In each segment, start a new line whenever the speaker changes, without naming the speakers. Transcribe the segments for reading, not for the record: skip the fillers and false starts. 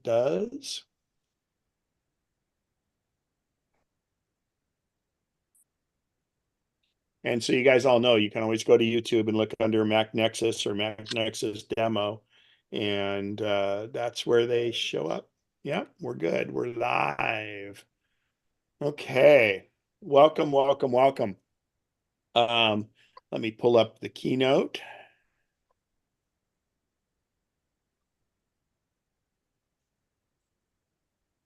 it does. And so you guys all know, you can always go to YouTube and look under MacNexus or MacNexus demo. And that's where they show up. Yeah, we're good. We're live. Okay. Welcome, welcome, welcome. Let me pull up the keynote.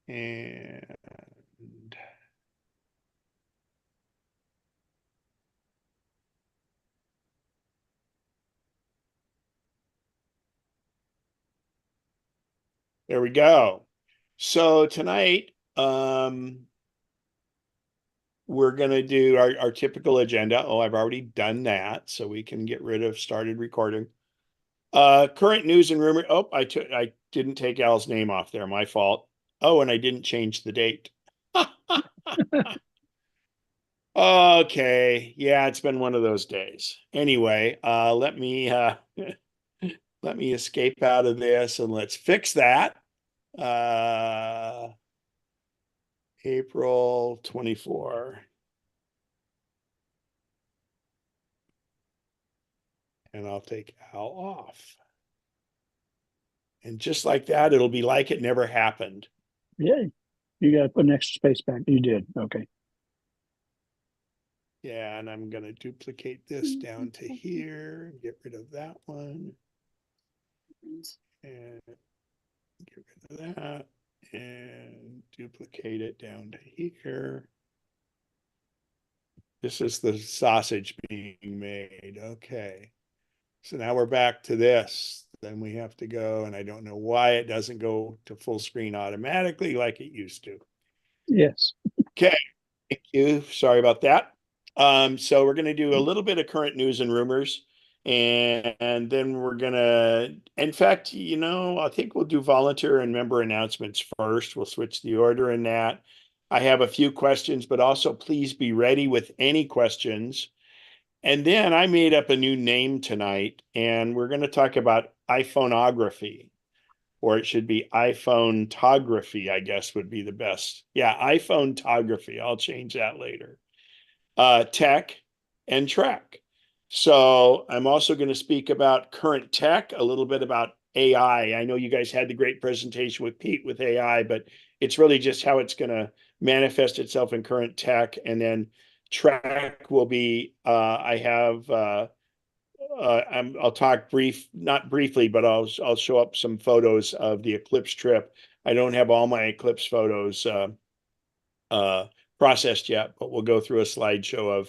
And there we go. So tonight, we're going to do our typical agenda. Oh, I've already done that, so we can get rid of started recording. Current news and rumor. Oh, I didn't take Al's name off there. My fault. Oh, and I didn't change the date. Okay. Yeah, it's been one of those days. Anyway, let me let me escape out of this and let's fix that. April 24. And I'll take Al off. And just like that, it'll be like it never happened.
Yeah, you got to put an extra space back. You did. Okay.
Yeah, and I'm going to duplicate this down to here, get rid of that one, and get rid of that, and duplicate it down to here. This is the sausage being made. Okay. So now we're back to this. Then we have to go, and I don't know why it doesn't go to full screen automatically like it used to.
Yes.
Okay. Thank you. Sorry about that. So we're going to do a little bit of current news and rumors. And then we're going to, in fact, I think we'll do volunteer and member announcements first. We'll switch the order in that. I have a few questions, but also please be ready with any questions. And then I made up a new name tonight, and we're going to talk about iPhoneography, or it should be iPhone-tography, I guess would be the best. Yeah, iPhone-tography. I'll change that later. Tech and Trek. So I'm also going to speak about current tech, a little bit about AI. I know you guys had the great presentation with Pete with AI, but it's really just how it's going to manifest itself in current tech. And then Trek will be, I'll talk not briefly, but I'll show up some photos of the Eclipse trip. I don't have all my Eclipse photos processed yet, but we'll go through a slideshow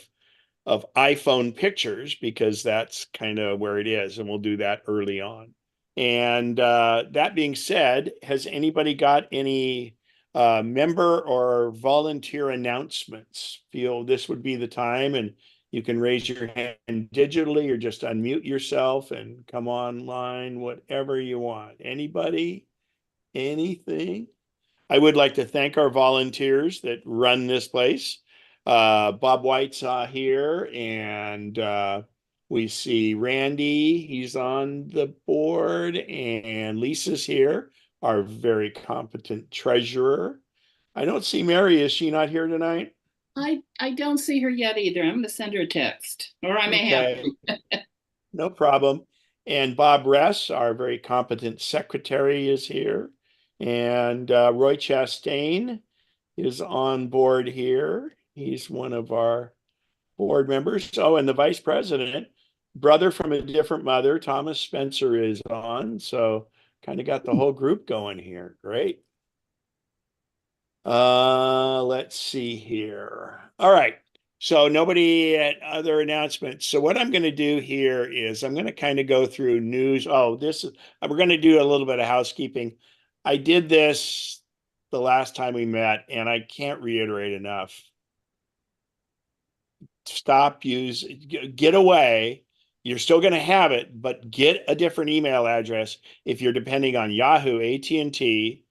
of iPhone pictures because that's kind of where it is, and we'll do that early on. And that being said, has anybody got any member or volunteer announcements? Feel this would be the time, and you can raise your hand digitally or just unmute yourself and come online, whatever you want. Anybody? Anything? I would like to thank our volunteers that run this place. Bob White's here, and we see Randy. He's on the board, and Lisa's here, our very competent treasurer. I don't see Mary. Is she not here tonight?
I don't see her yet either. I'm going to send her a text, or I may have
to. No problem. And Bob Ress, our very competent secretary, is here. And Roy Chastain is on board here. He's one of our board members. Oh, and the vice president, brother from a different mother, Thomas Spencer, is on. So kind of got the whole group going here. Great. Let's see here. All right. So nobody at other announcements. So what I'm going to do here is I'm going to kind of go through news. Oh, we're going to do a little bit of housekeeping. I did this the last time we met, and I can't reiterate enough. Get away. You're still going to have it, but get a different email address if you're depending on Yahoo, AT&T,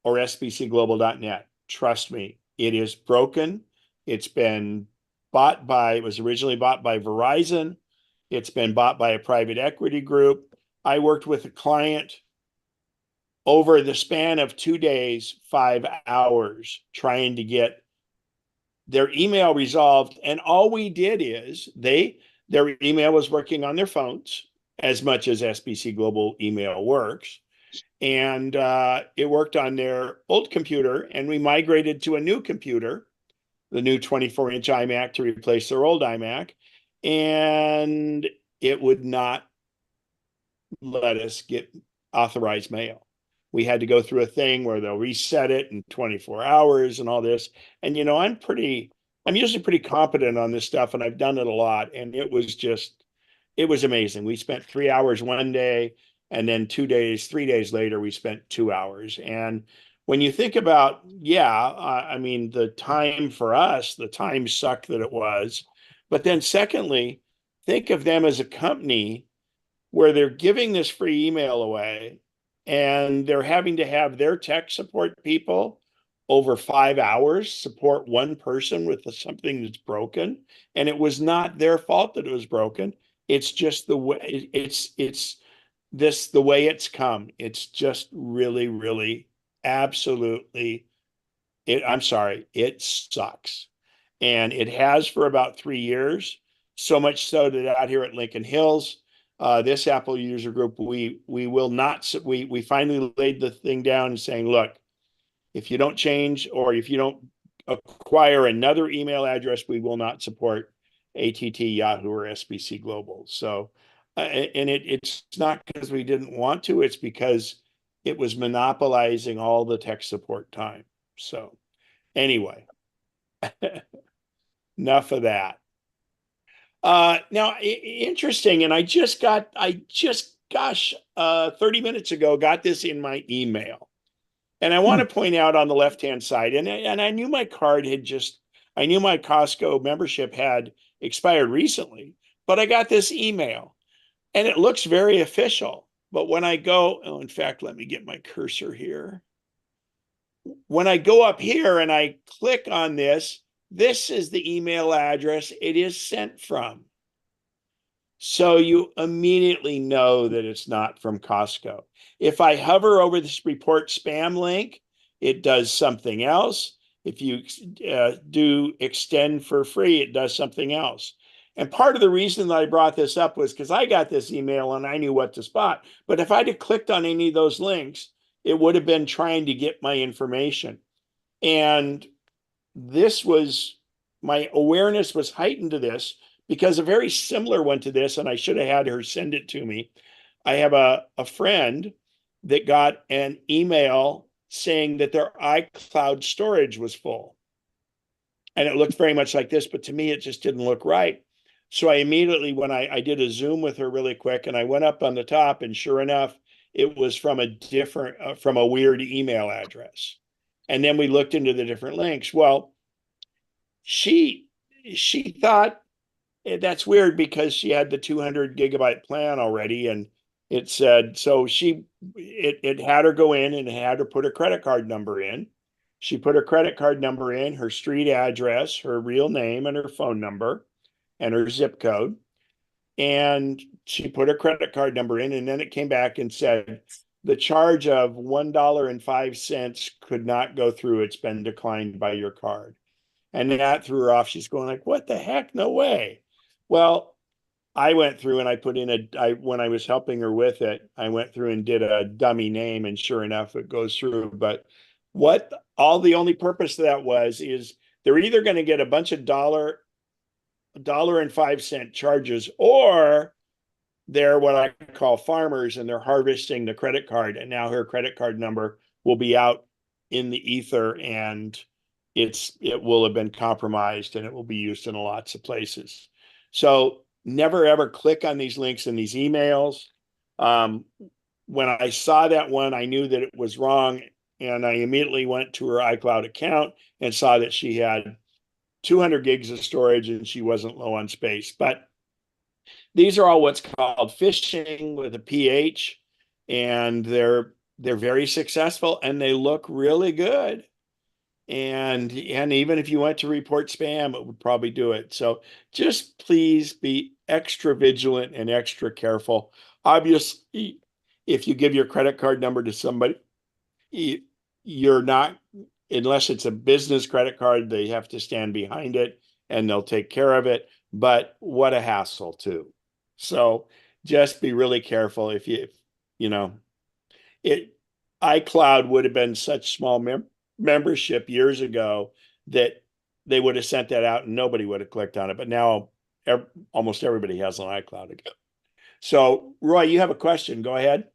or sbcglobal.net. Trust me, it is broken. It was originally bought by Verizon. It's been bought by a private equity group. I worked with a client over the span of 2 days, 5 hours trying to get their email resolved. And all we did is their email was working on their phones as much as SBC Global email works. And it worked on their old computer, and we migrated to a new computer, the new 24-inch iMac, to replace their old iMac. And it would not let us get authorized mail. We had to go through a thing where they'll reset it in 24 hours and all this. And, you know, I'm usually pretty competent on this stuff, and I've done it a lot. And it was amazing. We spent 3 hours one day, and then 3 days later, we spent 2 hours. And when you think about, I mean, the time for us, the time suck that it was. But then secondly, think of them as a company where they're giving this free email away, and they're having to have their tech support people over 5 hours support one person with something that's broken. And it was not their fault that it was broken. It's just the way the way it's come. It's just really, really, absolutely, I'm sorry, it sucks. And it has for about 3 years. So much so that out here at Lincoln Hills, this Apple user group, we will not, we finally laid the thing down and saying, look, if you don't change, or if you don't acquire another email address, we will not support ATT, Yahoo, or SBC Global. So, and it's not because we didn't want to, it's because it was monopolizing all the tech support time. So anyway, enough of that. Now, interesting, and I just, 30 minutes ago, got this in my email. And I want to point out on the left-hand side, and I knew my I knew my Costco membership had expired recently, but I got this email, and it looks very official. But when I go, in fact, let me get my cursor here. When I go up here and I click on this is the email address it is sent from. So you immediately know that it's not from Costco. If I hover over this report spam link, it does something else. If you do extend for free, it does something else. And part of the reason that I brought this up was because I got this email and I knew what to spot. But if I'd have clicked on any of those links, it would have been trying to get my information. And my awareness was heightened to this because a very similar one to this, and I should have had her send it to me. I have a friend that got an email saying that their iCloud storage was full. And it looked very much like this, but to me, it just didn't look right. So I immediately, when I did a Zoom with her really quick, and I went up on the top, and sure enough, it was from from a weird email address. And then we looked into the different links. Well, she thought that's weird because she had the 200 gigabyte plan already, and it said, so it had her go in and had her put her credit card number in. She put her credit card number in, her street address, her real name, and her phone number, and her zip code. And she put her credit card number in, and then it came back and said, the charge of $1.05 could not go through. It's been declined by your card. And that threw her off. She's going like, what the heck? No way. Well, I went through and I put in when I was helping her with it, I went through and did a dummy name, and sure enough, it goes through. But the only purpose of that is they're either going to get a bunch of $1.05 charges, or they're what I call farmers, and they're harvesting the credit card. And now her credit card number will be out in the ether, and it will have been compromised, and it will be used in lots of places. So never ever click on these links in these emails. When I saw that one, I knew that it was wrong, and I immediately went to her iCloud account and saw that she had 200 gigs of storage and she wasn't low on space. But these are all what's called phishing with a PH, and they're very successful, and they look really good. And even if you went to report spam, it would probably do it. So just please be extra vigilant and extra careful. Obviously, if you give your credit card number to somebody you, you're not, unless it's a business credit card, they have to stand behind it and they'll take care of it. But what a hassle too. So just be really careful if you know, it iCloud would have been such small membership years ago that they would have sent that out and nobody would have clicked on it. But now almost everybody has an iCloud account. So Roy, you have a question. Go ahead.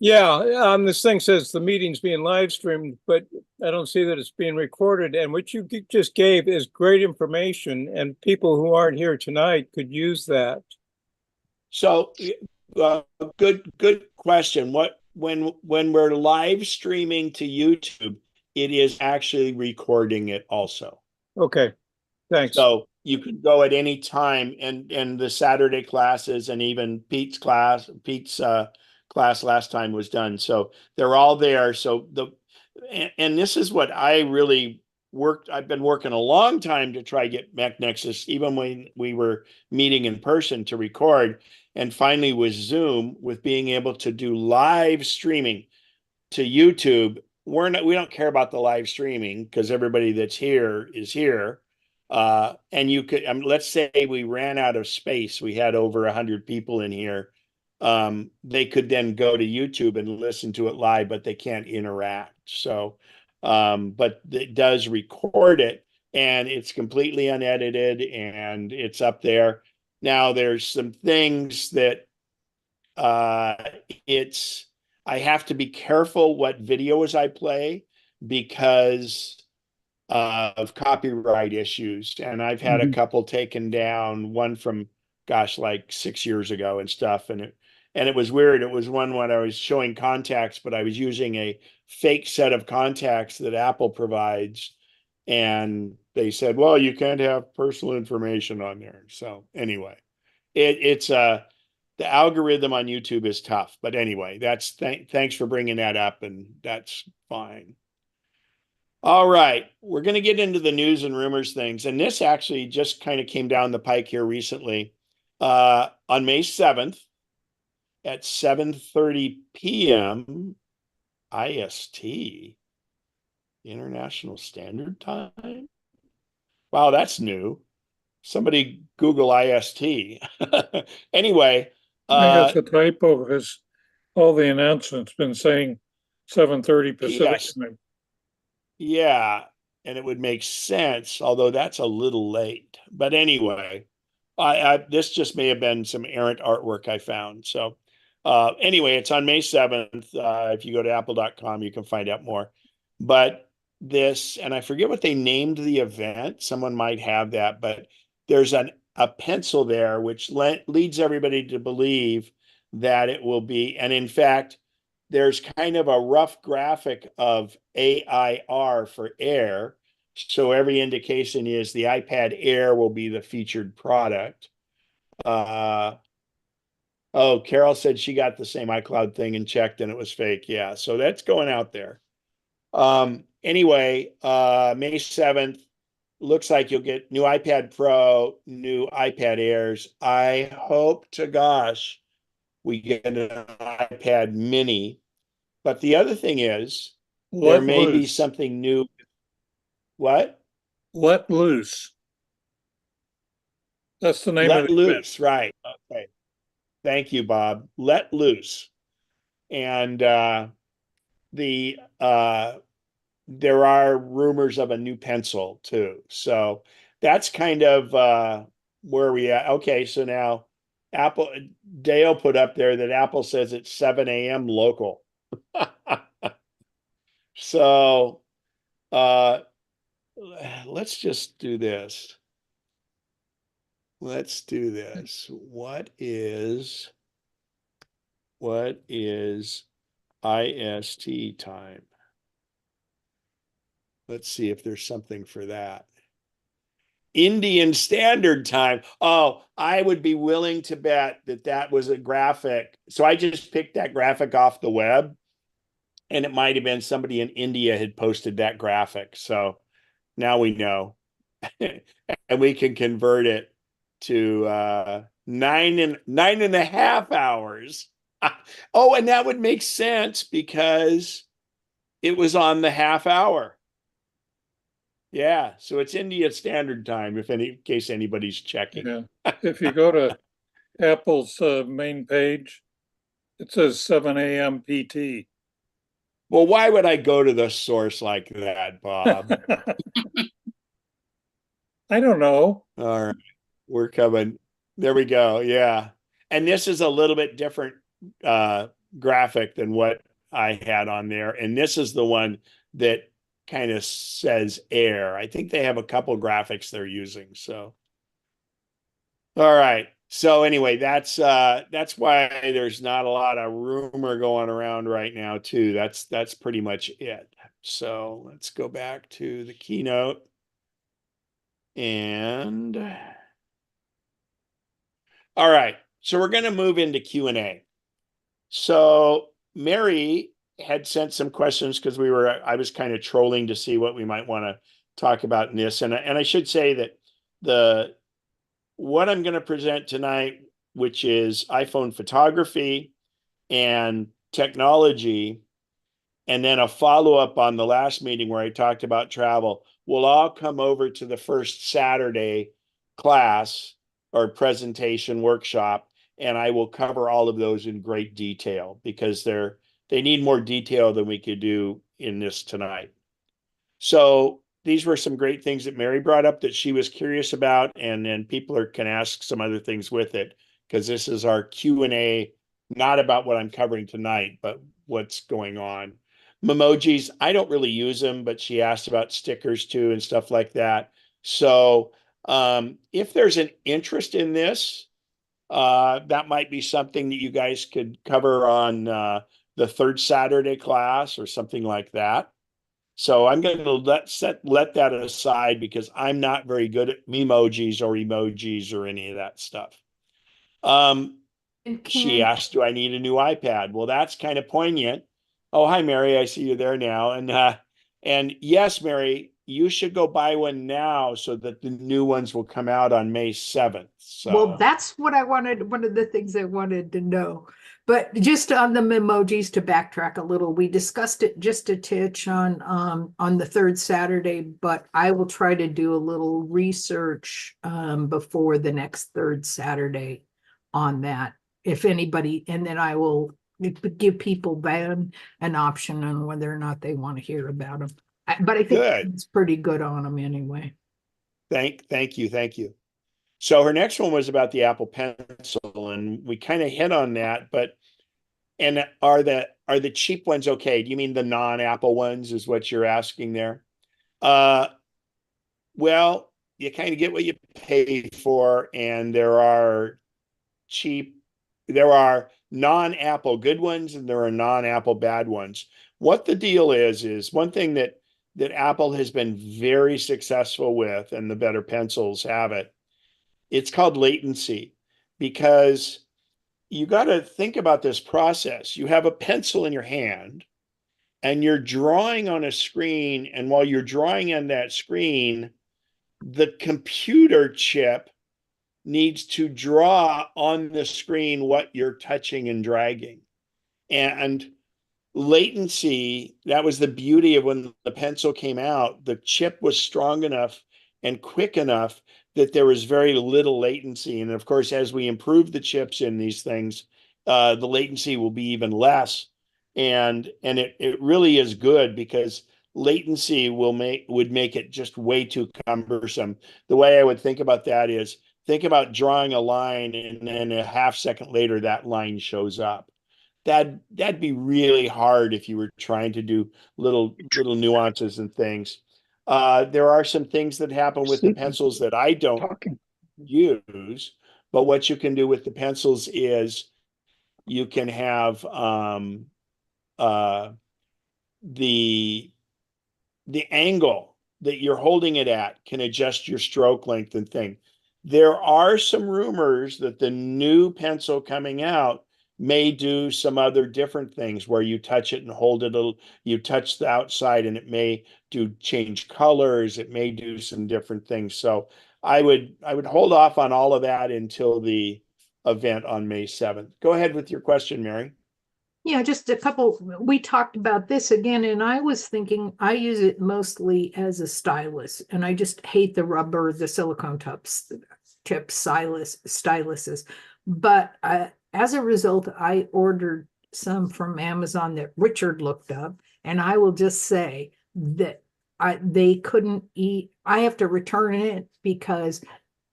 Yeah, this thing says the meeting's being live streamed, but I don't see that it's being recorded. And what you just gave is great information, and people who aren't here tonight could use that.
So, good question. When we're live streaming to YouTube, it is actually recording it also.
Okay, thanks.
So you can go at any time, and the Saturday classes, and even Pete's class last time was done. So they're all there. So and this is what I really worked. I've been working a long time to try get MacNexus, even when we were meeting in person to record, and finally with Zoom, with being able to do live streaming to YouTube. We don't care about the live streaming because everybody that's here is here. And you could, let's say we ran out of space. We had over 100 people in here. They could then go to YouTube and listen to it live, but they can't interact. So, but it does record it and it's completely unedited and it's up there. Now there's some things that uh, it's, I have to be careful what videos I play because of copyright issues. And I've had a couple taken down, one from, gosh, like 6 years ago and stuff. And it was weird. It was one when I was showing contacts, but I was using a fake set of contacts that Apple provides. And they said, well, you can't have personal information on there. So anyway, it's the algorithm on YouTube is tough. But anyway, thanks for bringing that up, and that's fine. All right, we're going to get into the news and rumors things, and this actually just kind of came down the pike here recently. On May 7th at 7:30 p.m. IST, International Standard Time. Wow, that's new. Somebody Google IST. Anyway,
I think it's a typo because all the announcements been saying 7:30 Pacific
yes.
time.
Yeah, and it would make sense, although that's a little late. But anyway, this just may have been some errant artwork I found. So anyway, it's on May 7th. If you go to apple.com, you can find out more. But this, and I forget what they named the event. Someone might have that, but there's a pencil there which leads everybody to believe that it will be. And in fact, there's kind of a rough graphic of AIR for Air. So every indication is the iPad Air will be the featured product. Oh, Carol said she got the same iCloud thing and checked and it was fake. Yeah, so that's going out there. Anyway, May 7th, looks like you'll get new iPad Pro, new iPad Airs. I hope to gosh we get an iPad Mini. But the other thing is, there may be something new. What?
Let Loose. That's the name of
Let
the event.
Loose, right. Okay. Thank you, Bob. Let Loose. And the there are rumors of a new pencil too. So that's kind of where we at. Okay, so now Dale put up there that Apple says it's 7 a.m. local. So let's just do this. Let's do this. What is IST time? Let's see if there's something for that. Indian Standard Time. Oh, I would be willing to bet that that was a graphic. So I just picked that graphic off the web, and it might have been somebody in India had posted that graphic. So now we know. And we can convert it to 9.5 hours. Oh, and that would make sense because It was on the half hour. Yeah, so it's India Standard Time, if in case anybody's checking.
Yeah. If you go to Apple's main page, it says 7 a.m. PT.
Well, why would I go to the source like that, Bob?
I don't know.
All right, we're coming. There we go. Yeah. And this is a little bit different graphic than what I had on there. And this is the one that kind of says air. I think they have a couple graphics they're using. So, all right. So anyway, that's why there's not a lot of rumor going around right now, too. That's pretty much it. So let's go back to the keynote. And all right, so we're going to move into Q&A. So Mary had sent some questions because I was kind of trolling to see what we might want to talk about in this. And I should say that what I'm going to present tonight, which is iPhone photography and technology, and then a follow-up on the last meeting where I talked about travel, will all come over to the first Saturday class or presentation workshop, and I will cover all of those in great detail because they need more detail than we could do in this tonight. So these were some great things that Mary brought up that she was curious about, and then people can ask some other things with it because this is our Q&A, not about what I'm covering tonight, but what's going on. Memojis, I don't really use them, but she asked about stickers too and stuff like that. So if there's an interest in this, that might be something that you guys could cover on the third Saturday class or something like that. So I'm going to let that aside because I'm not very good at emojis or any of that stuff. She asked, do I need a new iPad? Well, that's kind of poignant. Oh, hi, Mary. I see you there now. And yes, Mary, you should go buy one now so that the new ones will come out on May 7th. So
Well, that's what I wanted, one of the things I wanted to know. But just on the emojis, to backtrack a little, we discussed it just a titch on the third Saturday, but I will try to do a little research before the next third Saturday on that. If anybody, and then I will give people then an option on whether or not they want to hear about them. But I think
good.
it's pretty good on them anyway.
Thank you. So her next one was about the Apple Pencil, and we kind of hit on that. But and are the cheap ones okay? Do you mean the non-Apple ones? Is what you're asking there? Well, you kind of get what you pay for, and there are non-Apple good ones, and there are non-Apple bad ones. What the deal is one thing that Apple has been very successful with, and the better pencils have it. It's called latency, because you got to think about this process. You have a pencil in your hand and you're drawing on a screen. And while you're drawing on that screen, the computer chip needs to draw on the screen what you're touching and dragging. And latency, that was the beauty of when the pencil came out. The chip was strong enough and quick enough that there was very little latency. And of course, as we improve the chips in these things, the latency will be even less. And it really is good because latency would make it just way too cumbersome. The way I would think about that is think about drawing a line and then a half second later that line shows up. That'd be really hard if you were trying to do little nuances and things. There are some things that happen with the pencils that I don't use, but what you can do with the pencils is you can have the angle that you're holding it at can adjust your stroke length and thing. There are some rumors that the new pencil coming out may do some other different things where you touch it and hold it, you touch the outside and it may change colors, it may do some different things. So I would hold off on all of that until the event on May 7th. Go ahead with your question, Mary.
Yeah, just a couple, we talked about this again, and I was thinking I use it mostly as a stylus, and I just hate the rubber, the silicone tip styluses. But as a result, I ordered some from Amazon that Richard looked up, and I will just say that they couldn't eat, I have to return it because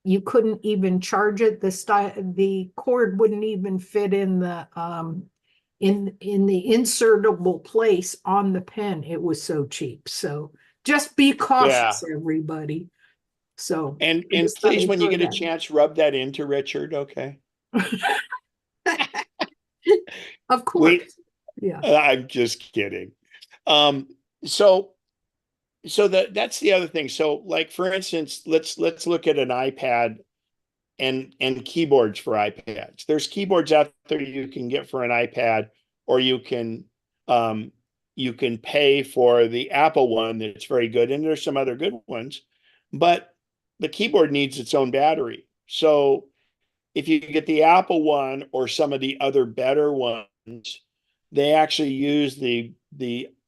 you couldn't even charge it. The cord wouldn't even fit in the the insertable place on the pen. It was so cheap. So just be
Yeah.
cautious, everybody. So
And
I
and
just thought
please,
I'd
when you
throw
get a
that
chance, rub that into Richard, okay?
Of
We,
course. Yeah.
I'm just kidding. Um, so that's the other thing. So like for instance, let's look at an iPad and keyboards for iPads. There's keyboards out there you can get for an iPad, or um you can pay for the Apple one that's very good, and there's some other good ones, but the keyboard needs its own battery. So if you get the Apple one or some of the other better ones, they actually use the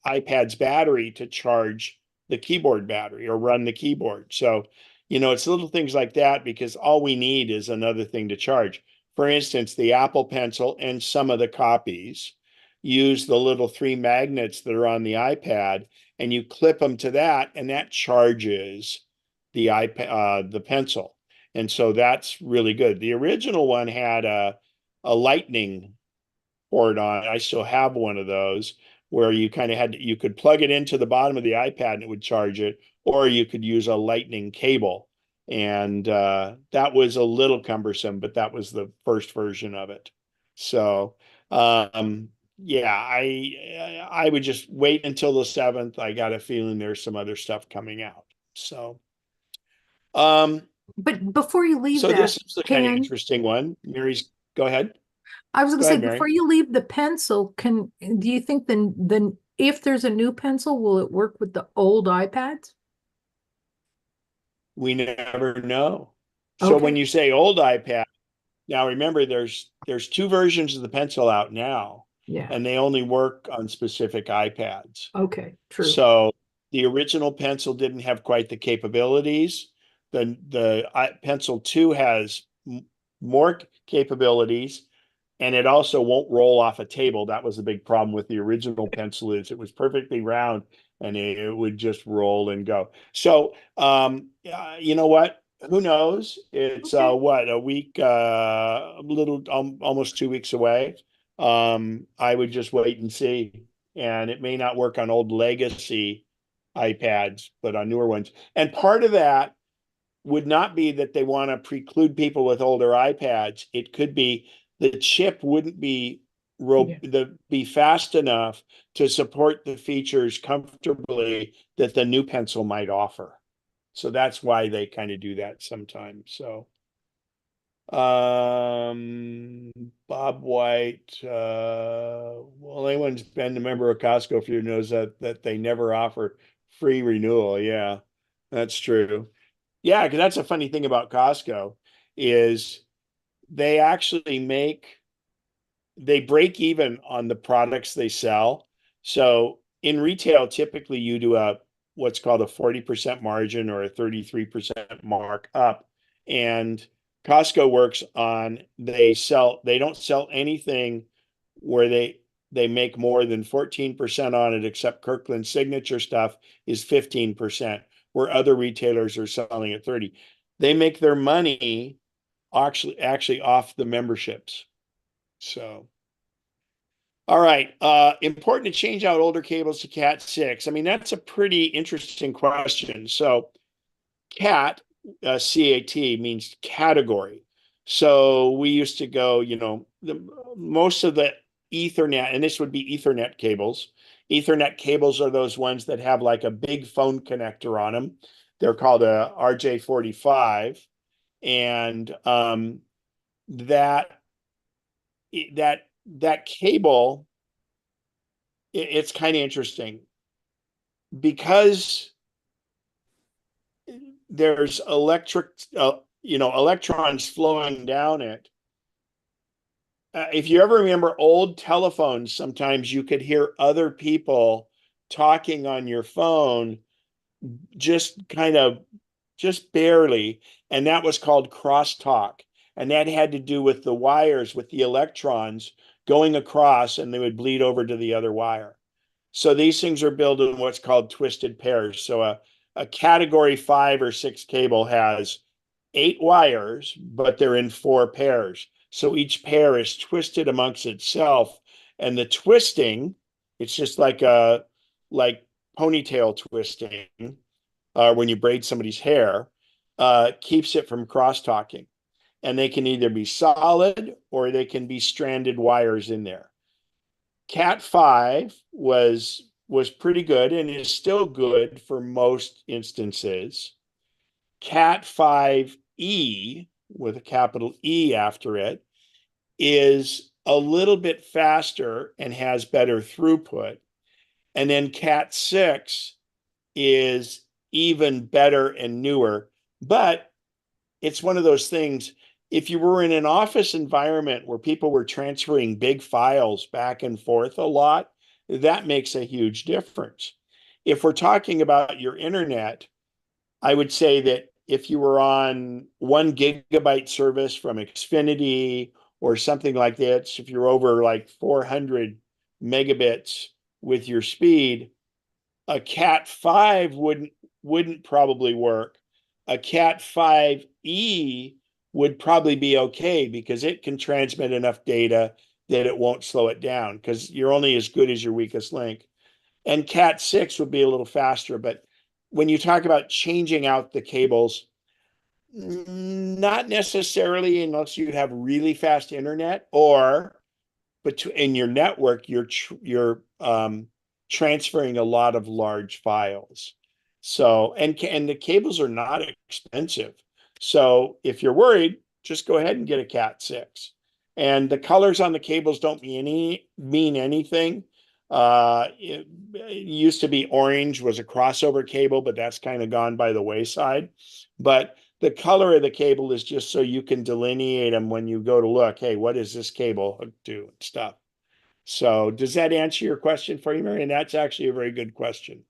iPad's battery to charge the keyboard battery or run the keyboard. So, it's little things like that because all we need is another thing to charge. For instance, the Apple Pencil and some of the copies use the little three magnets that are on the iPad, and you clip them to that, and that charges the iPad, the pencil. And so that's really good. The original one had a lightning port on it. I still have one of those where you kind of you could plug it into the bottom of the iPad and it would charge it, or you could use a lightning cable. And that was a little cumbersome, but that was the first version of it. So yeah, I would just wait until the 7th. I got a feeling there's some other stuff coming out. So um
But before you leave
so
that,
this is the kind of
Ken,
interesting one. Mary's, go ahead.
I was gonna
Go
say,
ahead, Mary.
before you leave the pencil, do you think then if there's a new pencil, will it work with the old iPads?
We never know. So when
Okay.
you say old iPad, now remember there's two versions of the pencil out now,
Yeah.
and they only work on specific iPads.
Okay. True.
So the original pencil didn't have quite the capabilities. The Pencil 2 has more capabilities, and it also won't roll off a table. That was a big problem with the original pencil, is it was perfectly round and it would just roll and go. So you know what? Who knows? It's
Okay.
what, a week, a little almost 2 weeks away. I would just wait and see. And it may not work on old legacy iPads, but on newer ones. And part of that would not be that they want to preclude people with older iPads. It could be the chip wouldn't be be fast enough to support the features comfortably that the new pencil might offer. So that's why they kind of do that sometimes. So Bob White, well, anyone's been a member of Costco for you knows that they never offer free renewal. Yeah, that's true. Yeah, because that's a funny thing about Costco is they actually they break even on the products they sell. So in retail, typically you do what's called a 40% margin or a 33% markup. And Costco works on they don't sell anything where they make more than 14% on it, except Kirkland signature stuff is 15%, where other retailers are selling at 30. They make their money actually off the memberships. So, all right. Important to change out older cables to Cat 6. I mean, that's a pretty interesting question. So, Cat, C-A-T, means category. So we used to go, most of the Ethernet, and this would be Ethernet cables. Ethernet cables are those ones that have like a big phone connector on them. They're called a RJ45. And that that cable, it's kind of interesting because there's electrons flowing down it. if you ever remember old telephones, sometimes you could hear other people talking on your phone, just kind of, just barely, and that was called crosstalk. And that had to do with the wires, with the electrons going across, and they would bleed over to the other wire. So these things are built in what's called twisted pairs. So a category 5 or 6 cable has 8 wires, but they're in 4 pairs. So each pair is twisted amongst itself. And the twisting, it's just like like ponytail twisting, when you braid somebody's hair, keeps it from crosstalking. And they can either be solid or they can be stranded wires in there. Cat 5 was pretty good and is still good for most instances. Cat 5e, with a capital E after it, is a little bit faster and has better throughput. And then Cat 6 is even better and newer. But it's one of those things, if you were in an office environment where people were transferring big files back and forth a lot, that makes a huge difference. If we're talking about your internet, I would say that if you were on 1 gigabyte service from Xfinity or something like that, so if you're over like 400 megabits with your speed, a Cat 5 wouldn't probably work. A Cat 5e would probably be okay because it can transmit enough data that it won't slow it down, because you're only as good as your weakest link. And Cat 6 would be a little faster, but when you talk about changing out the cables, not necessarily, unless you have really fast internet, or but in your network, you're transferring a lot of large files. So, and the cables are not expensive. So if you're worried, just go ahead and get a Cat 6. And the colors on the cables don't mean anything. It used to be orange was a crossover cable, but that's kind of gone by the wayside. But the color of the cable is just so you can delineate them when you go to look, hey, what is this cable hooked to and stuff. So does that answer your question for you, Mary? And that's actually a very good question.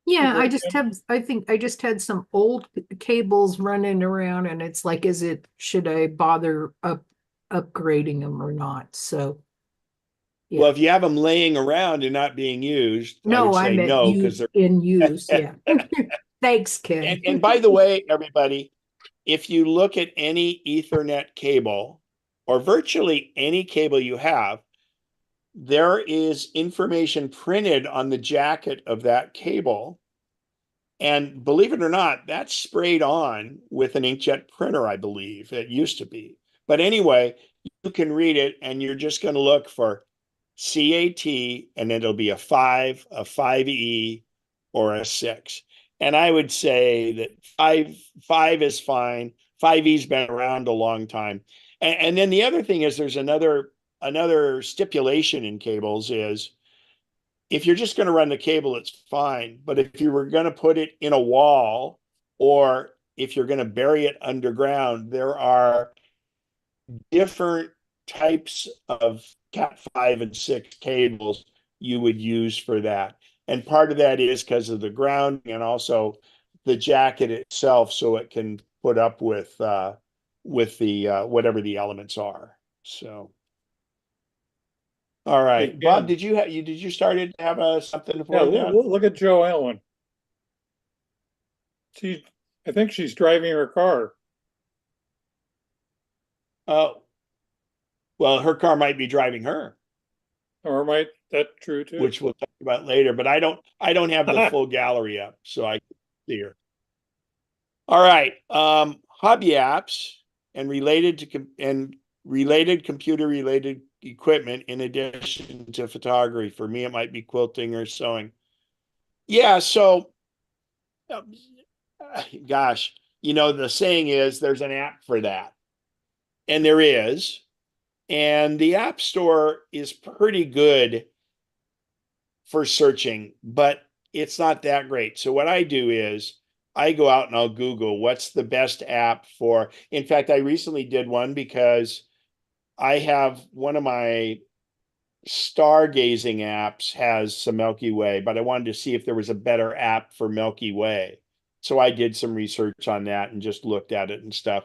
Yeah,
Okay,
I think I just had some old cables running around and it's like, should I bother upgrading them or not? So,
Well,
yeah.
if you have them laying around and not being used, I would
No, I
say
meant
no, because they're
in use, yeah. Thanks, Ken.
and by the way, everybody, if you look at any Ethernet cable or virtually any cable you have, there is information printed on the jacket of that cable. And believe it or not, that's sprayed on with an inkjet printer, I believe. It used to be. But anyway, you can read it and you're just going to look for CAT and it'll be a 5, a 5E, or a 6. And I would say that 5 is fine. 5E's been around a long time. And then the other thing is there's another stipulation in cables is if you're just going to run the cable, it's fine. But if you were going to put it in a wall or if you're going to bury it underground, there are different types of Cat 5 and 6 cables you would use for that. And part of that is because of the grounding and also the jacket itself, so it can put up with the whatever the elements are. So, all right, Bob,
Ken.
did you started to have something
Yeah,
for that?
look at Joe Ellen. I think she's driving her car.
Well, her car might be driving her,
Or might that true too?
which we'll talk about later, but I don't have the full gallery up, so I can see her. All right. Hobby apps and related computer related equipment in addition to photography. For me, it might be quilting or sewing. Yeah, so gosh, the saying is there's an app for that. And there is. And the App Store is pretty good for searching, but it's not that great. So what I do is I go out and I'll Google what's the best app for. In fact, I recently did one because I have one of my stargazing apps has some Milky Way, but I wanted to see if there was a better app for Milky Way. So I did some research on that and just looked at it and stuff.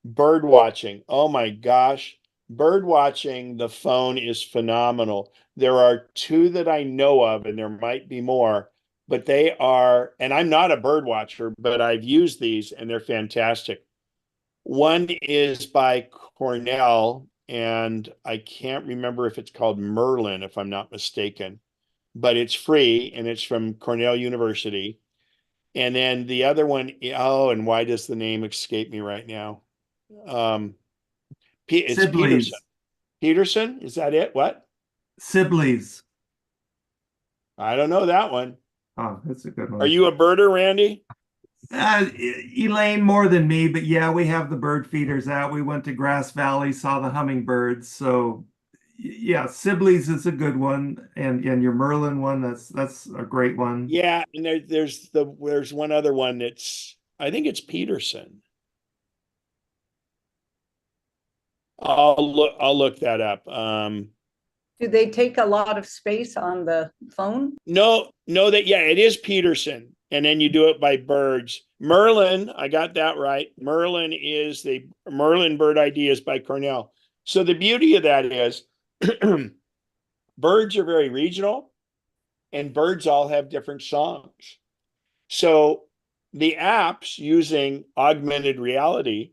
Bird watching. Oh my gosh. Bird watching, the phone is phenomenal. There are two that I know of, and there might be more, but they are, and I'm not a bird watcher, but I've used these and they're fantastic. One is by Cornell, and I can't remember if it's called Merlin, if I'm not mistaken, but it's free and it's from Cornell University. And then the other one, oh, and why does the name escape me right now? It's Peterson.
Sibley's.
Peterson, is that it? What?
Sibley's.
I don't know that one.
Oh, that's a good
Are
one.
you a birder, Randy?
Elaine more than me, but yeah, we have the bird feeders out. We went to Grass Valley, saw the hummingbirds. So yeah, Sibley's is a good one. And your Merlin one, that's a great one.
Yeah, and there's one other one that's, I think it's Peterson. I'll look that up.
Do they take a lot of space on the phone?
No, yeah, it is Peterson, and then you do it by birds. Merlin, I got that right. Merlin is the Merlin Bird Ideas by Cornell. So the beauty of that is birds are very regional, and birds all have different songs. So the apps using augmented reality,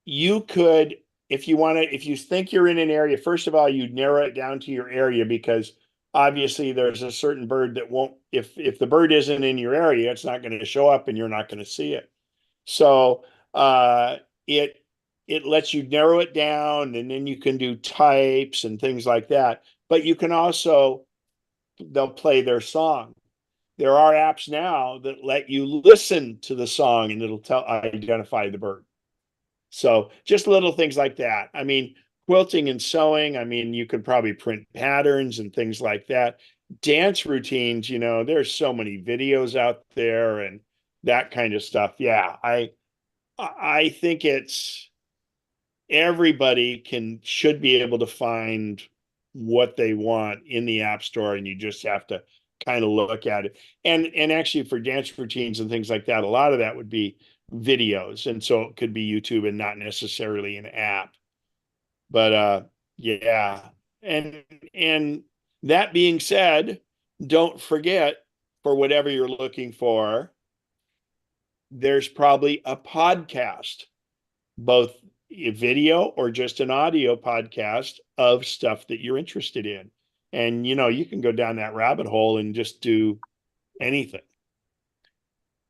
you could, if you think you're in an area, first of all, you narrow it down to your area, because obviously there's a certain bird that won't, if the bird isn't in your area, it's not going to show up and you're not going to see it. So it lets you narrow it down, and then you can do types and things like that. But you can also, they'll play their song. There are apps now that let you listen to the song and it'll identify the bird. So just little things like that. I mean, quilting and sewing, I mean, you could probably print patterns and things like that. Dance routines, there's so many videos out there and that kind of stuff. Yeah, I think it's, everybody should be able to find what they want in the app store, and you just have to kind of look at it. And actually for dance routines and things like that, a lot of that would be videos, and so it could be YouTube and not necessarily an app. But yeah. And that being said, don't forget, for whatever you're looking for, there's probably a podcast, both a video or just an audio podcast of stuff that you're interested in. And you can go down that rabbit hole and just do anything.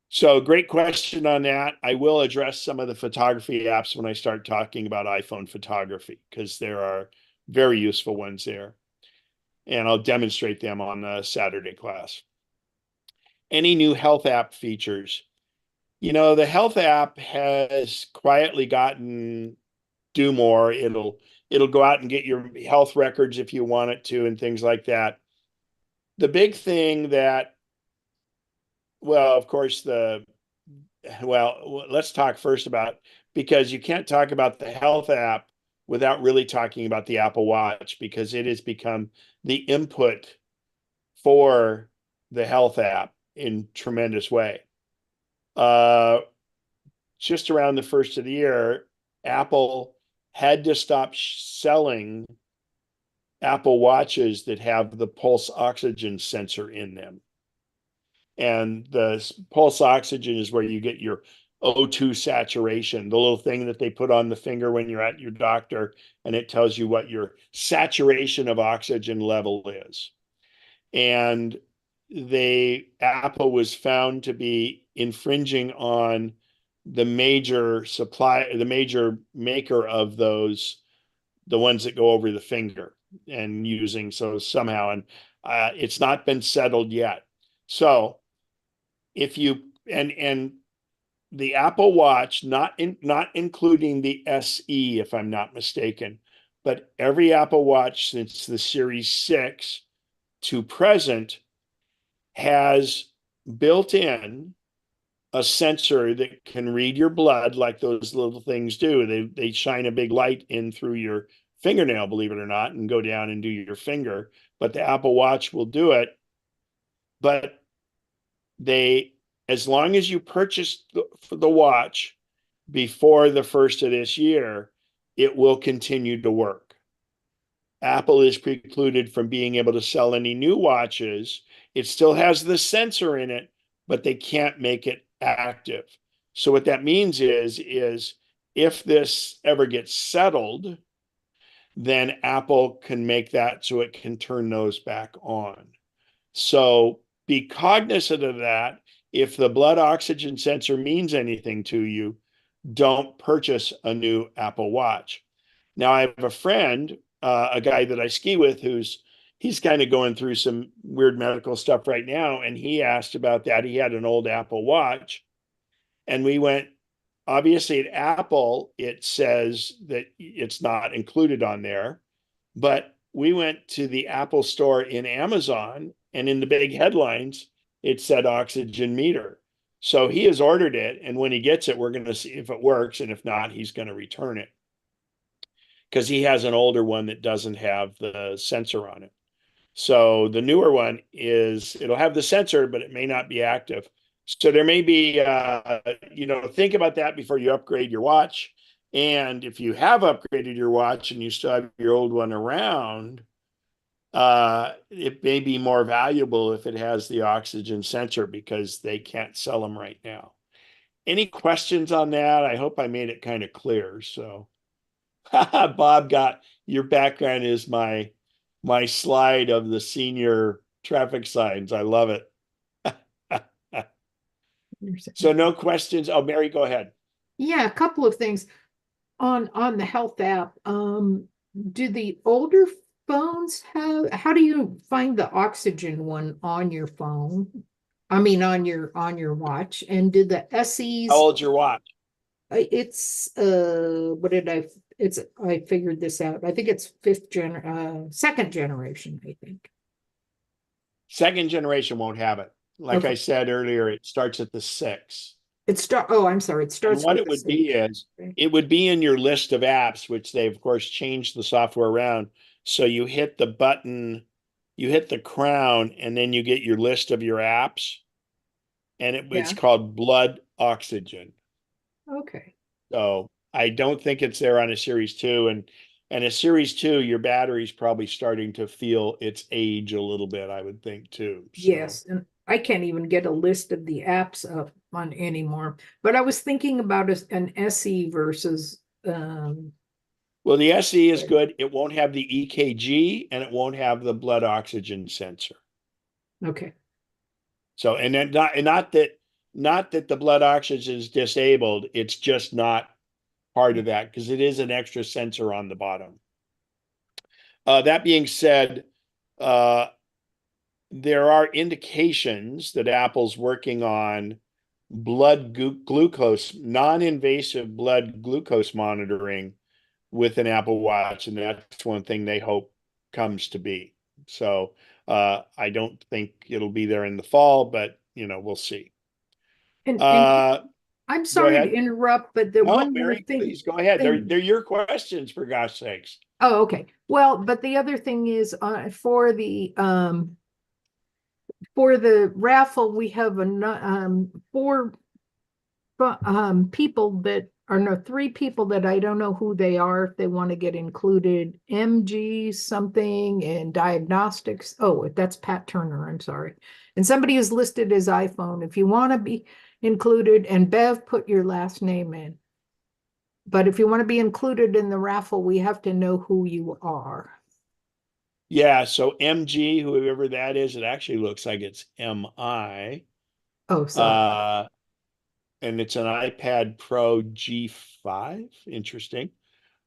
So great question on that. I will address some of the photography apps when I start talking about iPhone photography, because there are very useful ones there. And I'll demonstrate them on the Saturday class. Any new health app features? The health app has quietly gotten, do more. It'll go out and get your health records if you want it to, and things like that. The big thing that, well, of course, let's talk first about, because you can't talk about the health app without really talking about the Apple Watch, because it has become the input for the health app in tremendous way. Just around the first of the year, Apple had to stop selling Apple Watches that have the pulse oxygen sensor in them. And the pulse oxygen is where you get your O2 saturation, the little thing that they put on the finger when you're at your doctor, and it tells you what your saturation of oxygen level is. And Apple was found to be infringing on the major maker of those, the ones that go over the finger, and using, so somehow, and it's not been settled yet. So if you, and the Apple Watch, not including the SE, if I'm not mistaken, but every Apple Watch since the Series 6 to present has built in a sensor that can read your blood like those little things do. They shine a big light in through your fingernail, believe it or not, and go down and do your finger. But the Apple Watch will do it. But as long as you purchase the watch before the first of this year, it will continue to work. Apple is precluded from being able to sell any new watches. It still has the sensor in it, but they can't make it active. So what that means is if this ever gets settled, then Apple can make that so it can turn those back on. So be cognizant of that. If the blood oxygen sensor means anything to you, don't purchase a new Apple Watch. Now, I have a friend, a guy that I ski with, he's kind of going through some weird medical stuff right now, and he asked about that. He had an old Apple Watch, and we went. Obviously, at Apple, it says that it's not included on there, but we went to the Apple store in Amazon, and in the big headlines, it said oxygen meter. So he has ordered it, and when he gets it, we're going to see if it works, and if not, he's going to return it because he has an older one that doesn't have the sensor on it. So the newer one it'll have the sensor, but it may not be active. So there may be, think about that before you upgrade your watch. And if you have upgraded your watch and you still have your old one around, it may be more valuable if it has the oxygen sensor because they can't sell them right now. Any questions on that? I hope I made it kind of clear. So Bob got your background is my slide of the senior traffic signs. I love it. So no questions. Oh, Mary, go ahead.
Yeah, a couple of things on the health app. Do the older phones how do you find the oxygen one on your phone? I mean on your watch, and do the SEs
How old's your watch?
it's I figured this out. I think it's second generation, I think.
Second generation won't have it. Like
Okay.
I said earlier, it starts at the 6.
I'm sorry, it
And
starts
what
with
it
the
would be
6.
is
Okay.
it would be in your list of apps, which they of course changed the software around. So you hit the button, you hit the crown, and then you get your list of your apps. And it's
Yeah.
called blood oxygen.
Okay.
So I don't think it's there on a Series 2. And a Series 2, your battery's probably starting to feel its age a little bit, I would think too. So.
Yes, and I can't even get a list of the apps up on anymore. But I was thinking about an SE versus
Well, the SE is good. It won't have the EKG and it won't have the blood oxygen sensor.
okay.
So, and then not that the blood oxygen is disabled. It's just not part of that because it is an extra sensor on the bottom. That being said, there are indications that Apple's working on blood glucose, non-invasive blood glucose monitoring with an Apple Watch, and that's one thing they hope comes to be. So I don't think it'll be there in the fall, but we'll see.
And I'm
Go
sorry to
ahead.
interrupt, but the
No,
one more
Mary,
thing.
please go ahead. They're your questions, for gosh sakes.
Oh, okay. Well, but the other thing is for the raffle, we have four people that are no 3 people that I don't know who they are if they want to get included. MG something and diagnostics. Oh, that's Pat Turner. I'm sorry. And somebody is listed as iPhone. If you want to be included, and Bev, put your last name in. But if you want to be included in the raffle, we have to know who you are.
Yeah, so MG, whoever that is, it actually looks like it's MI.
Oh, sorry.
And it's an iPad Pro G5. Interesting.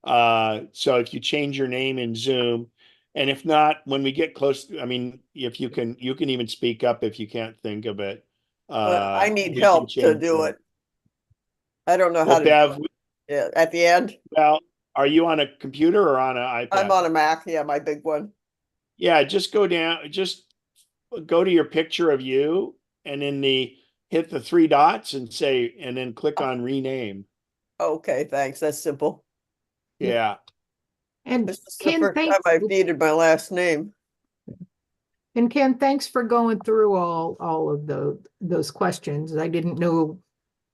So if you change your name in Zoom, and if not, when we get close, I mean, if you can even speak up if you can't think of it.
I need
We can
help to
change
do
it.
it. I don't know how
Well,
to do
Bev,
it. At the end,
well, are you on a computer or on an iPad?
I'm on a Mac. Yeah, my big one.
Yeah, just go down, just go to your picture of you, and in the hit the three dots and say, and then click on rename.
Okay, thanks. That's simple.
Yeah.
And
This is the
Ken,
first time
thanks.
I've needed my last name.
And Ken, thanks for going through all of those questions. I didn't know.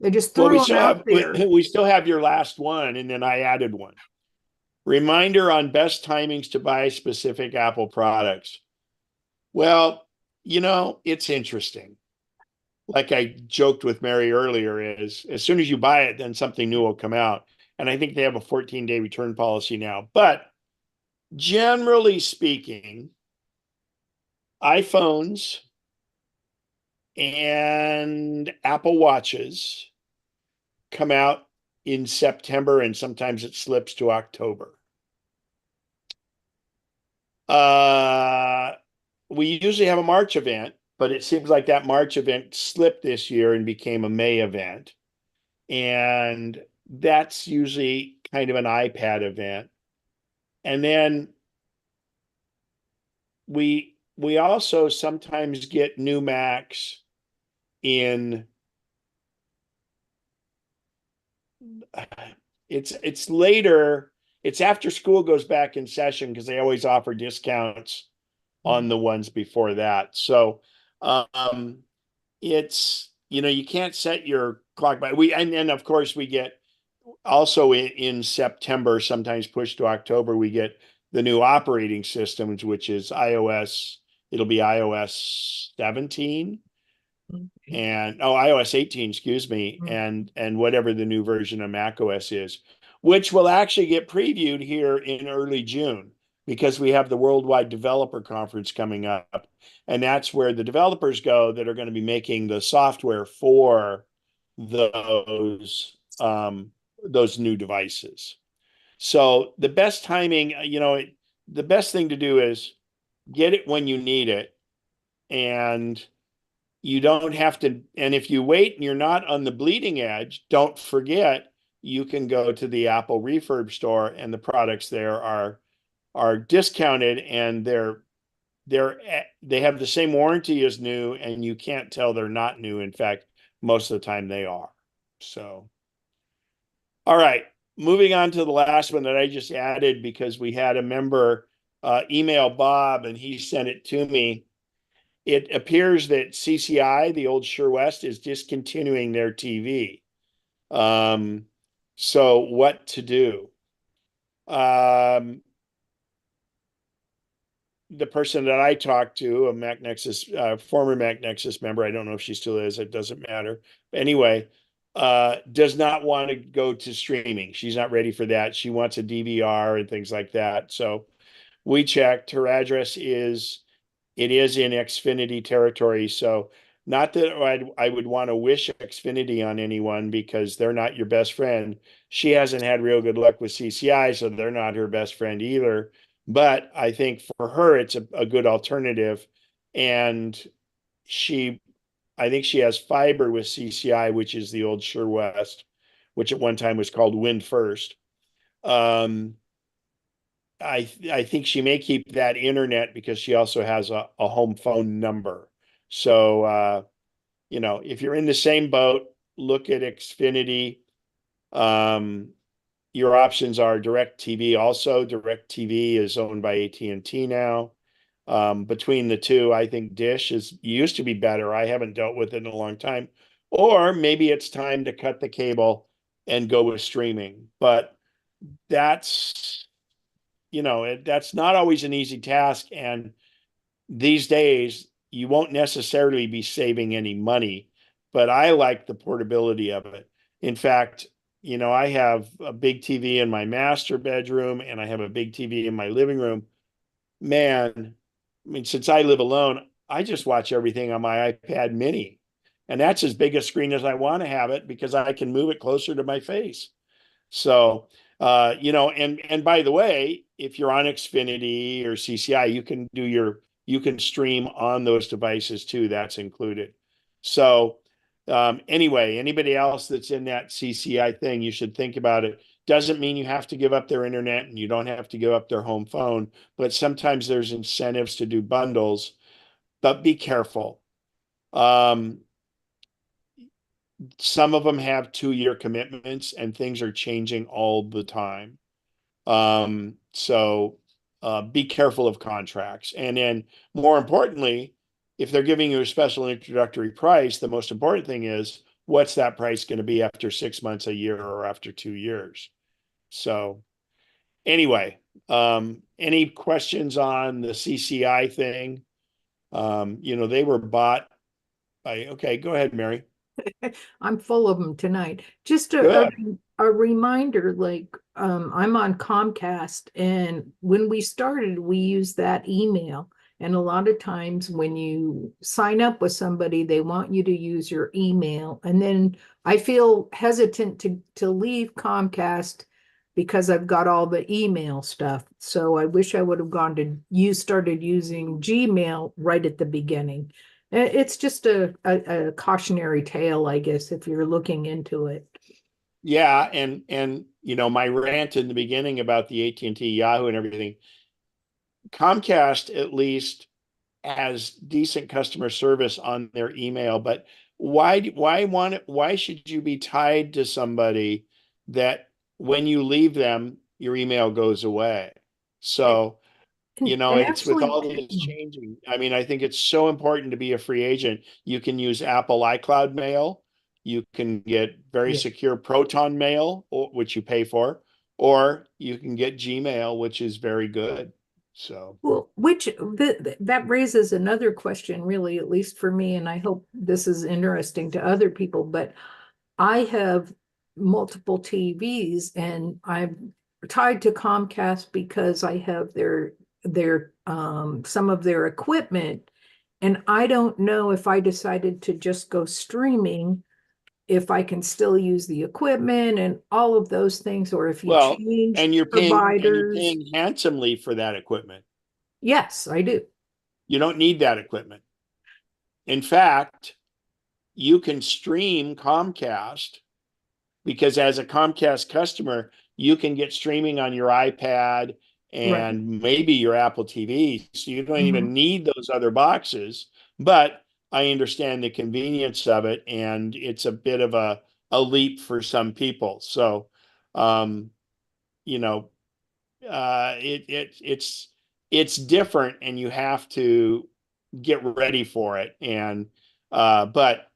I just
Well,
threw them out there.
we still have your last one, and then I added one. Reminder on best timings to buy specific Apple products. Well, it's interesting. Like I joked with Mary earlier, is as soon as you buy it, then something new will come out. And I think they have a 14-day return policy now. But generally speaking, iPhones and Apple Watches come out in September, and sometimes it slips to October. We usually have a March event, but it seems like that March event slipped this year and became a May event. And that's usually kind of an iPad event. And then we also sometimes get new Macs in it's later, it's after school goes back in session because they always offer discounts on the ones before that. So it's you can't set your clock by and of course we get also in September, sometimes pushed to October, we get the new operating systems, which is it'll be iOS 17 and iOS 18, excuse me, and whatever the new version of macOS is, which will actually get previewed here in early June because we have the Worldwide Developer Conference coming up. And that's where the developers go that are going to be making the software for those new devices. So the best timing, the best thing to do is get it when you need it. And you don't have to, and if you wait and you're not on the bleeding edge, don't forget you can go to the Apple refurb store and the products there are discounted and they have the same warranty as new and you can't tell they're not new. In fact, most of the time they are. So, all right, moving on to the last one that I just added because we had a member email Bob and he sent it to me. It appears that CCI, the old Sure West, is discontinuing their TV. So what to do? The person that I talked to, a MacNexus, former MacNexus member, I don't know if she still is, it doesn't matter. Anyway, does not want to go to streaming. She's not ready for that. She wants a DVR and things like that. So we checked. Her address is in Xfinity territory. So not that I would want to wish Xfinity on anyone because they're not your best friend. She hasn't had real good luck with CCI, so they're not her best friend either. But I think for her, it's a good alternative. And I think she has fiber with CCI, which is the old Sure West, which at one time was called Wind First. I think she may keep that internet because she also has a home phone number. So, if you're in the same boat, look at Xfinity. Your options are DirecTV also. DirecTV is owned by AT&T now. Between the two, I think Dish used to be better. I haven't dealt with it in a long time. Or maybe it's time to cut the cable and go with streaming. But that's that's not always an easy task. And these days, you won't necessarily be saving any money, but I like the portability of it. In fact, I have a big TV in my master bedroom and I have a big TV in my living room. Man, I mean, since I live alone, I just watch everything on my iPad mini. And that's as big a screen as I want to have it because I can move it closer to my face. So, and by the way, if you're on Xfinity or CCI, you can stream on those devices too. That's included. So, anyway, anybody else that's in that CCI thing, you should think about it. Doesn't mean you have to give up their internet and you don't have to give up their home phone, but sometimes there's incentives to do bundles, but be careful. some of them have 2-year commitments and things are changing all the time. So be careful of contracts. And then more importantly, if they're giving you a special introductory price, the most important thing is what's that price going to be after 6 months, a year, or after 2 years? So anyway, any questions on the CCI thing? They were bought by, okay, go ahead, Mary.
I'm full of them tonight. Just
Good.
a reminder, like, I'm on Comcast, and when we started, we used that email. And a lot of times when you sign up with somebody, they want you to use your email. And then I feel hesitant to leave Comcast because I've got all the email stuff. So I wish I would have gone to started using Gmail right at the beginning. It's just a cautionary tale, I guess, if you're looking into it.
Yeah, and my rant in the beginning about the AT&T, Yahoo, and everything, Comcast at least has decent customer service on their email, but why should you be tied to somebody that when you leave them, your email goes away? So
And
it's with
actually,
all this changing. I mean, I think it's so important to be a free agent. You can use Apple iCloud Mail. You can get very
yeah.
secure Proton Mail, which you pay for, or you can get Gmail, which is very good. So,
Well, that raises another question, really, at least for me, and I hope this is interesting to other people, but I have multiple TVs and I'm tied to Comcast because I have their some of their equipment. And I don't know if I decided to just go streaming, if I can still use the equipment and all of those things, or if you
well,
change
and you're
providers.
paying handsomely for that equipment.
Yes, I do.
You don't need that equipment. In fact, you can stream Comcast because as a Comcast customer, you can get streaming on your iPad
Right.
and maybe your Apple TV. So you don't even
Mhm.
need those other boxes. But I understand the convenience of it, and it's a bit of a leap for some people. So, um, you know, it's different, and you have to get ready for it. And but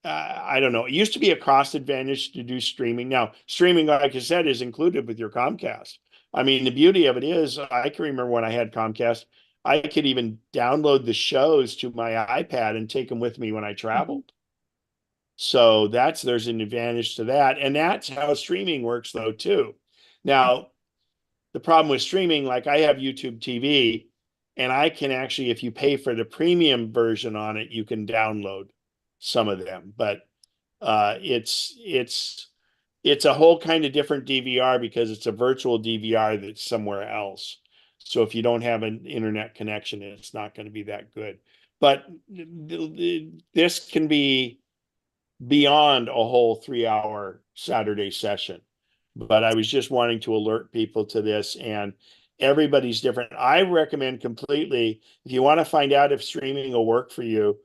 I don't know. It used to be a cost advantage to do streaming. Now, streaming, like I said, is included with your Comcast. I mean, the beauty of it is, I can remember when I had Comcast, I could even download the shows to my iPad and take them with me when I traveled. So there's an advantage to that. And that's how streaming works, though, too. Now, the problem with streaming, like I have YouTube TV, and I can actually, if you pay for the premium version on it, you can download some of them. But it's a whole kind of different DVR because it's a virtual DVR that's somewhere else. So if you don't have an internet connection, it's not going to be that good. But this can be beyond a whole 3-hour Saturday session. But I was just wanting to alert people to this, and everybody's different. I recommend completely, if you want to find out if streaming will work for you,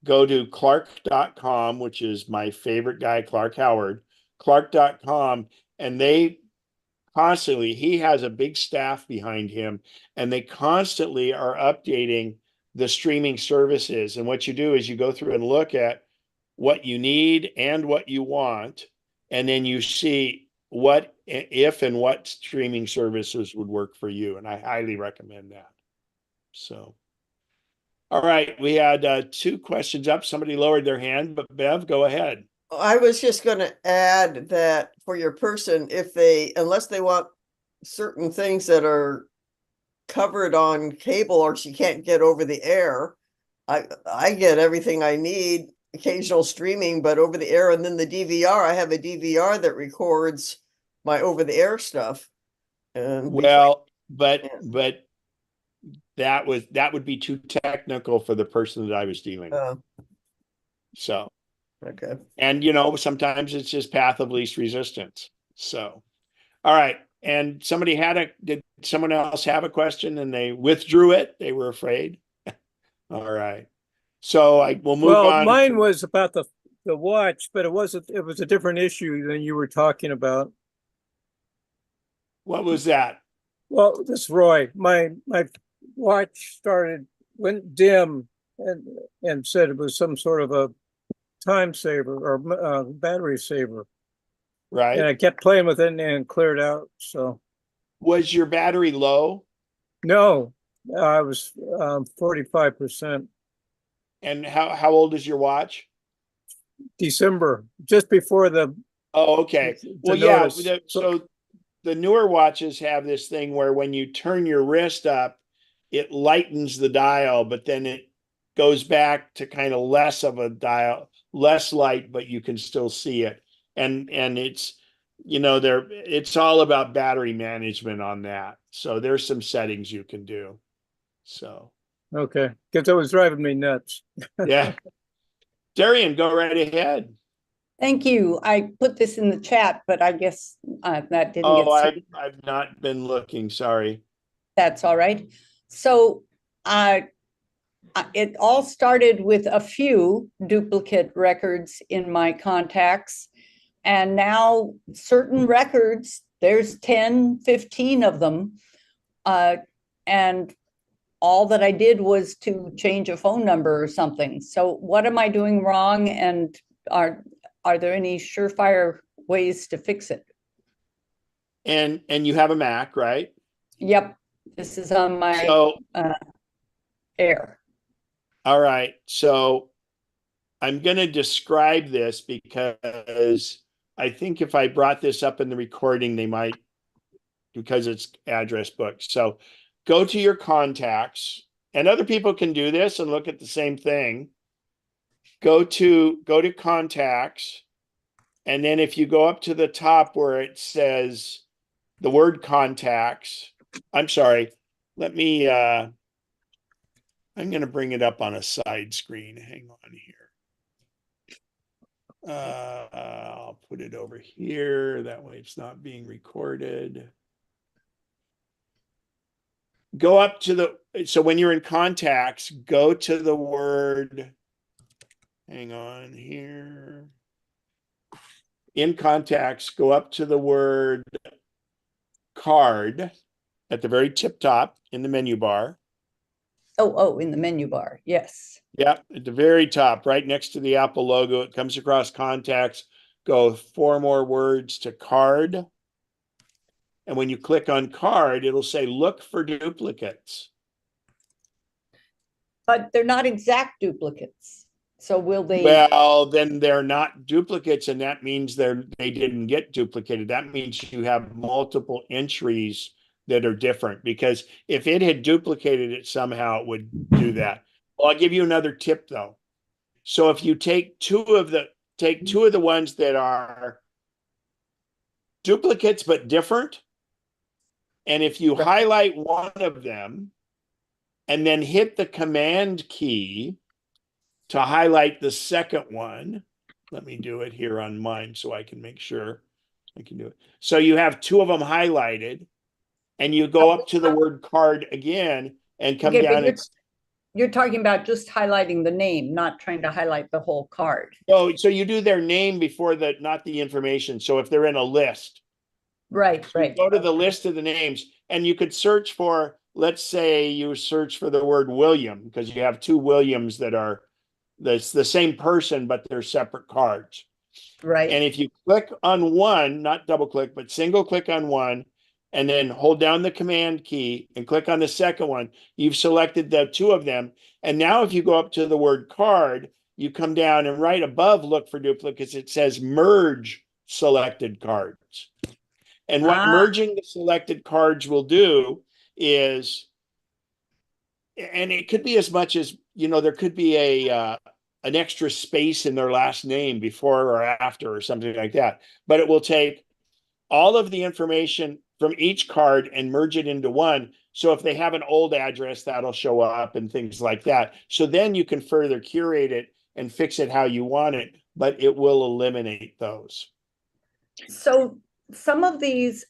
go to clark.com, which is my favorite guy, Clark Howard, clark.com, and he has a big staff behind him, and they constantly are updating the streaming services. And what you do is you go through and look at what you need and what you want, and then you see what if and what streaming services would work for you. And I highly recommend that. So, all right, we had 2 questions up. Somebody lowered their hand, but Bev, go ahead.
I was just going to add that for your person, unless they want certain things that are covered on cable or she can't get over the air, I get everything I need, occasional streaming, but over the air. And then the DVR, I have a DVR that records my over the air stuff.
Well, but that would be too technical for the person that I was dealing with. So,
okay.
And sometimes it's just path of least resistance. So, all right. And did someone else have a question and they withdrew it? They were afraid. All right. So I will move
Well,
on.
mine was about the the watch, but it was a different issue than you were talking about.
What was that?
Well, this is Roy. My watch went dim and said it was some sort of a time saver or battery saver.
Right.
And I kept playing with it and cleared out. So
Was your battery low?
no, I was 45%.
And how old is your watch?
December, just before the
Oh, okay.
the
Well, yeah.
notice.
So the newer watches have this thing where when you turn your wrist up, it lightens the dial, but then it goes back to kind of less of a dial, less light, but you can still see it. And it's, it's all about battery management on that. So there's some settings you can do. So
Okay, because it was driving me nuts.
yeah. Darian, go right ahead.
Thank you. I put this in the chat, but I guess that didn't
Oh,
get seen.
I've not been looking, sorry.
That's all right. So it all started with a few duplicate records in my contacts. And now certain records, there's 10, 15 of them. And all that I did was to change a phone number or something. So what am I doing wrong? And are there any surefire ways to fix it?
And you have a Mac, right?
Yep. This is on my
So
Air.
all right. So I'm going to describe this because I think if I brought this up in the recording, they might, because it's address book. So go to your contacts, and other people can do this and look at the same thing. Go to contacts. And then if you go up to the top where it says the word contacts, I'm sorry, let me, I'm going to bring it up on a side screen. Hang on here. I'll put it over here. That way it's not being recorded. Go up to so when you're in contacts, go to the word, hang on here. In contacts, go up to the word card at the very tip top in the menu bar.
Oh, in the menu bar. Yes.
Yeah, at the very top, right next to the Apple logo, it comes across contacts. Go 4 more words to card. And when you click on card, it'll say look for duplicates.
But they're not exact duplicates. So will they?
Well, then they're not duplicates, and that means they didn't get duplicated. That means you have multiple entries that are different, because if it had duplicated it somehow, it would do that. Well, I'll give you another tip though. So if you take two of the ones that are duplicates but different, and if you highlight one of them and then hit the command key to highlight the second one, let me do it here on mine so I can make sure I can do it. So you have 2 of them highlighted, and you go up to the word card again and come down.
You're talking about just highlighting the name, not trying to highlight the whole card.
Oh, so you do their name before not the information. So if they're in a list,
Right.
go to the list of the names, and you could search for, let's say you search for the word William, because you have 2 Williams that's the same person, but they're separate cards.
Right.
And if you click on one, not double click, but single click on one, and then hold down the command key and click on the second one, you've selected the 2 of them. And now if you go up to the word card, you come down, and right above look for duplicates, it says merge selected cards. And what merging the selected cards will do is, and it could be as much as, there could be an extra space in their last name before or after or something like that. But it will take all of the information from each card and merge it into one. So if they have an old address, that'll show up and things like that. So then you can further curate it and fix it how you want it, but it will eliminate those.
So some of these,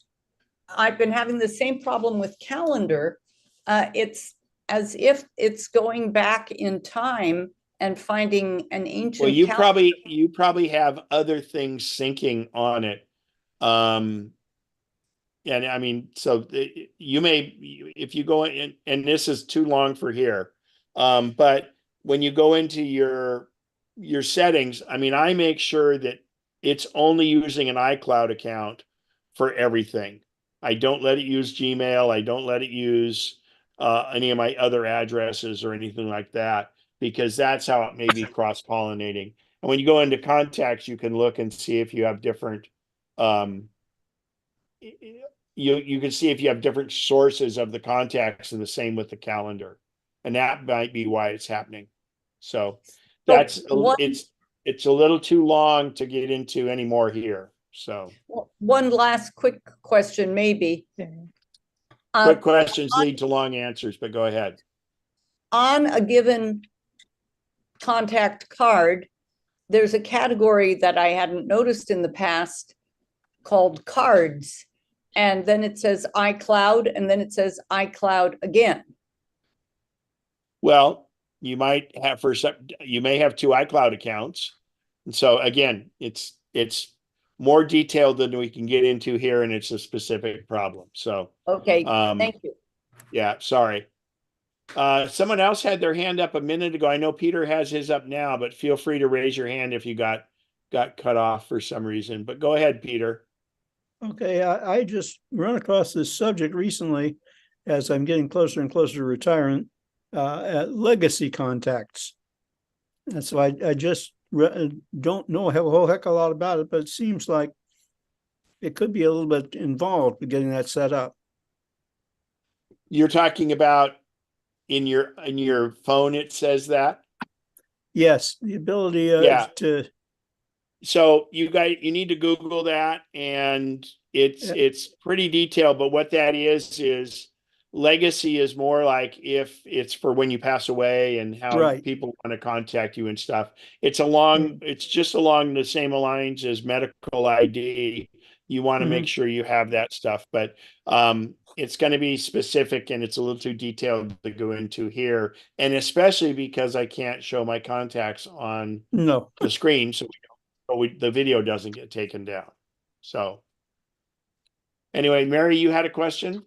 I've been having the same problem with calendar. It's as if it's going back in time and finding an ancient
Well, you
calendar.
probably have other things syncing on it. And I mean, so you may, if you go in, and this is too long for here. But when you go into your settings, I mean, I make sure that it's only using an iCloud account for everything. I don't let it use Gmail. I don't let it use any of my other addresses or anything like that, because that's how it may be cross-pollinating. And when you go into contacts, you can look and see if you have different you can see if you have different sources of the contacts, and the same with the calendar, and that might be why it's happening. So that's it's a little too long to get into any more here. So
One last quick question, maybe.
quick questions lead to long answers, but go ahead.
On a given contact card, there's a category that I hadn't noticed in the past called cards. And then it says iCloud, and then it says iCloud again.
Well, you might have you may have two iCloud accounts. And so again, it's more detailed than we can get into here, and it's a specific problem. So
okay, thank you.
Yeah, sorry. Someone else had their hand up a minute ago. I know Peter has his up now, but feel free to raise your hand if you got cut off for some reason. But go ahead, Peter.
Okay, I just run across this subject recently as I'm getting closer and closer to retirement, at legacy contacts. And so I just don't know a whole heck of a lot about it, but it seems like it could be a little bit involved with getting that set up.
You're talking about in your phone, it says that?
Yes, the ability to.
So you need to Google that, and it's pretty detailed, but what that is legacy is more like if it's for when you pass away and how people want to contact you and stuff. It's just along the same lines as medical ID. You want to make sure you have that stuff, but it's going to be specific, and it's a little too detailed to go into here. And especially because I can't show my contacts on the screen. So the video doesn't get taken down. So anyway, Mary, you had a question?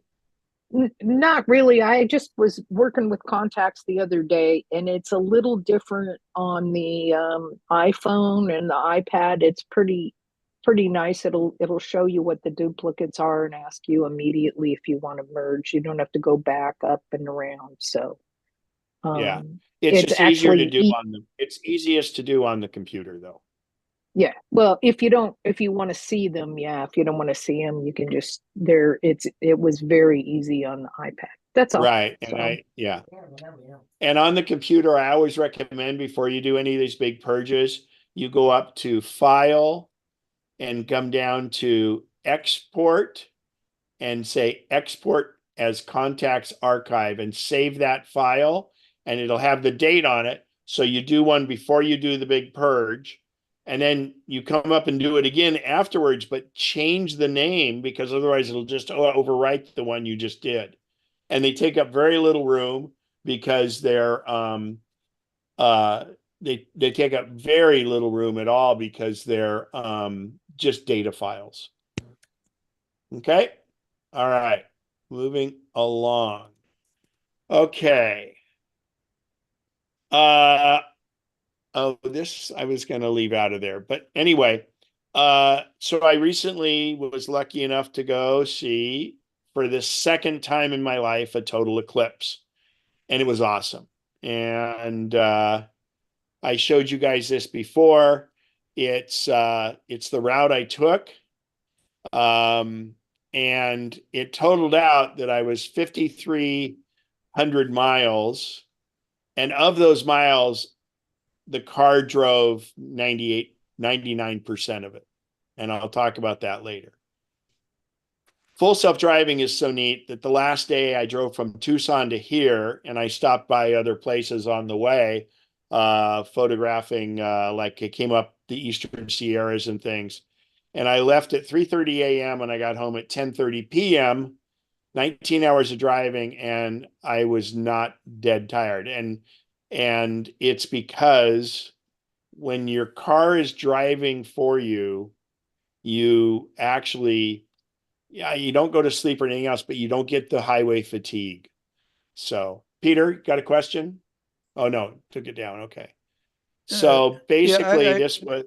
Not really. I just was working with contacts the other day, and it's a little different on the iPhone and the iPad. It's pretty nice. It'll show you what the duplicates are and ask you immediately if you want to merge. You don't have to go back up and around. So
yeah, it's just easier to do on them. It's easiest to do on the computer, though.
Yeah. Well, if you want to see them, yeah. If you don't want to see them, you can just it was very easy on the iPad. That's all.
Right. And and on the computer, I always recommend before you do any of these big purges, you go up to File and come down to Export and say Export as Contacts Archive, and save that file, and it'll have the date on it. So you do one before you do the big purge, and then you come up and do it again afterwards, but change the name, because otherwise it'll just overwrite the one you just did. And they take up very little room, because they're they take up very little room at all, because they're just data files. Okay. All right. Moving along. Okay. This I was going to leave out of there, but anyway, so I recently was lucky enough to go see, for the second time in my life, a total eclipse, and it was awesome. And I showed you guys this before. It's the route I took, and it totaled out that I was 5,300 miles, and of those miles, the car drove 99% of it. And I'll talk about that later. Full self-driving is so neat that the last day I drove from Tucson to here, and I stopped by other places on the way, photographing, like it came up the Eastern Sierras and things. And I left at 3:30 a.m. and I got home at 10:30 p.m., 19 hours of driving, and I was not dead tired. And And it's because when your car is driving for you, you actually, yeah, you don't go to sleep or anything else, but you don't get the highway fatigue. So, Peter, got a question? Oh, no, took it down. Okay. So basically, this was,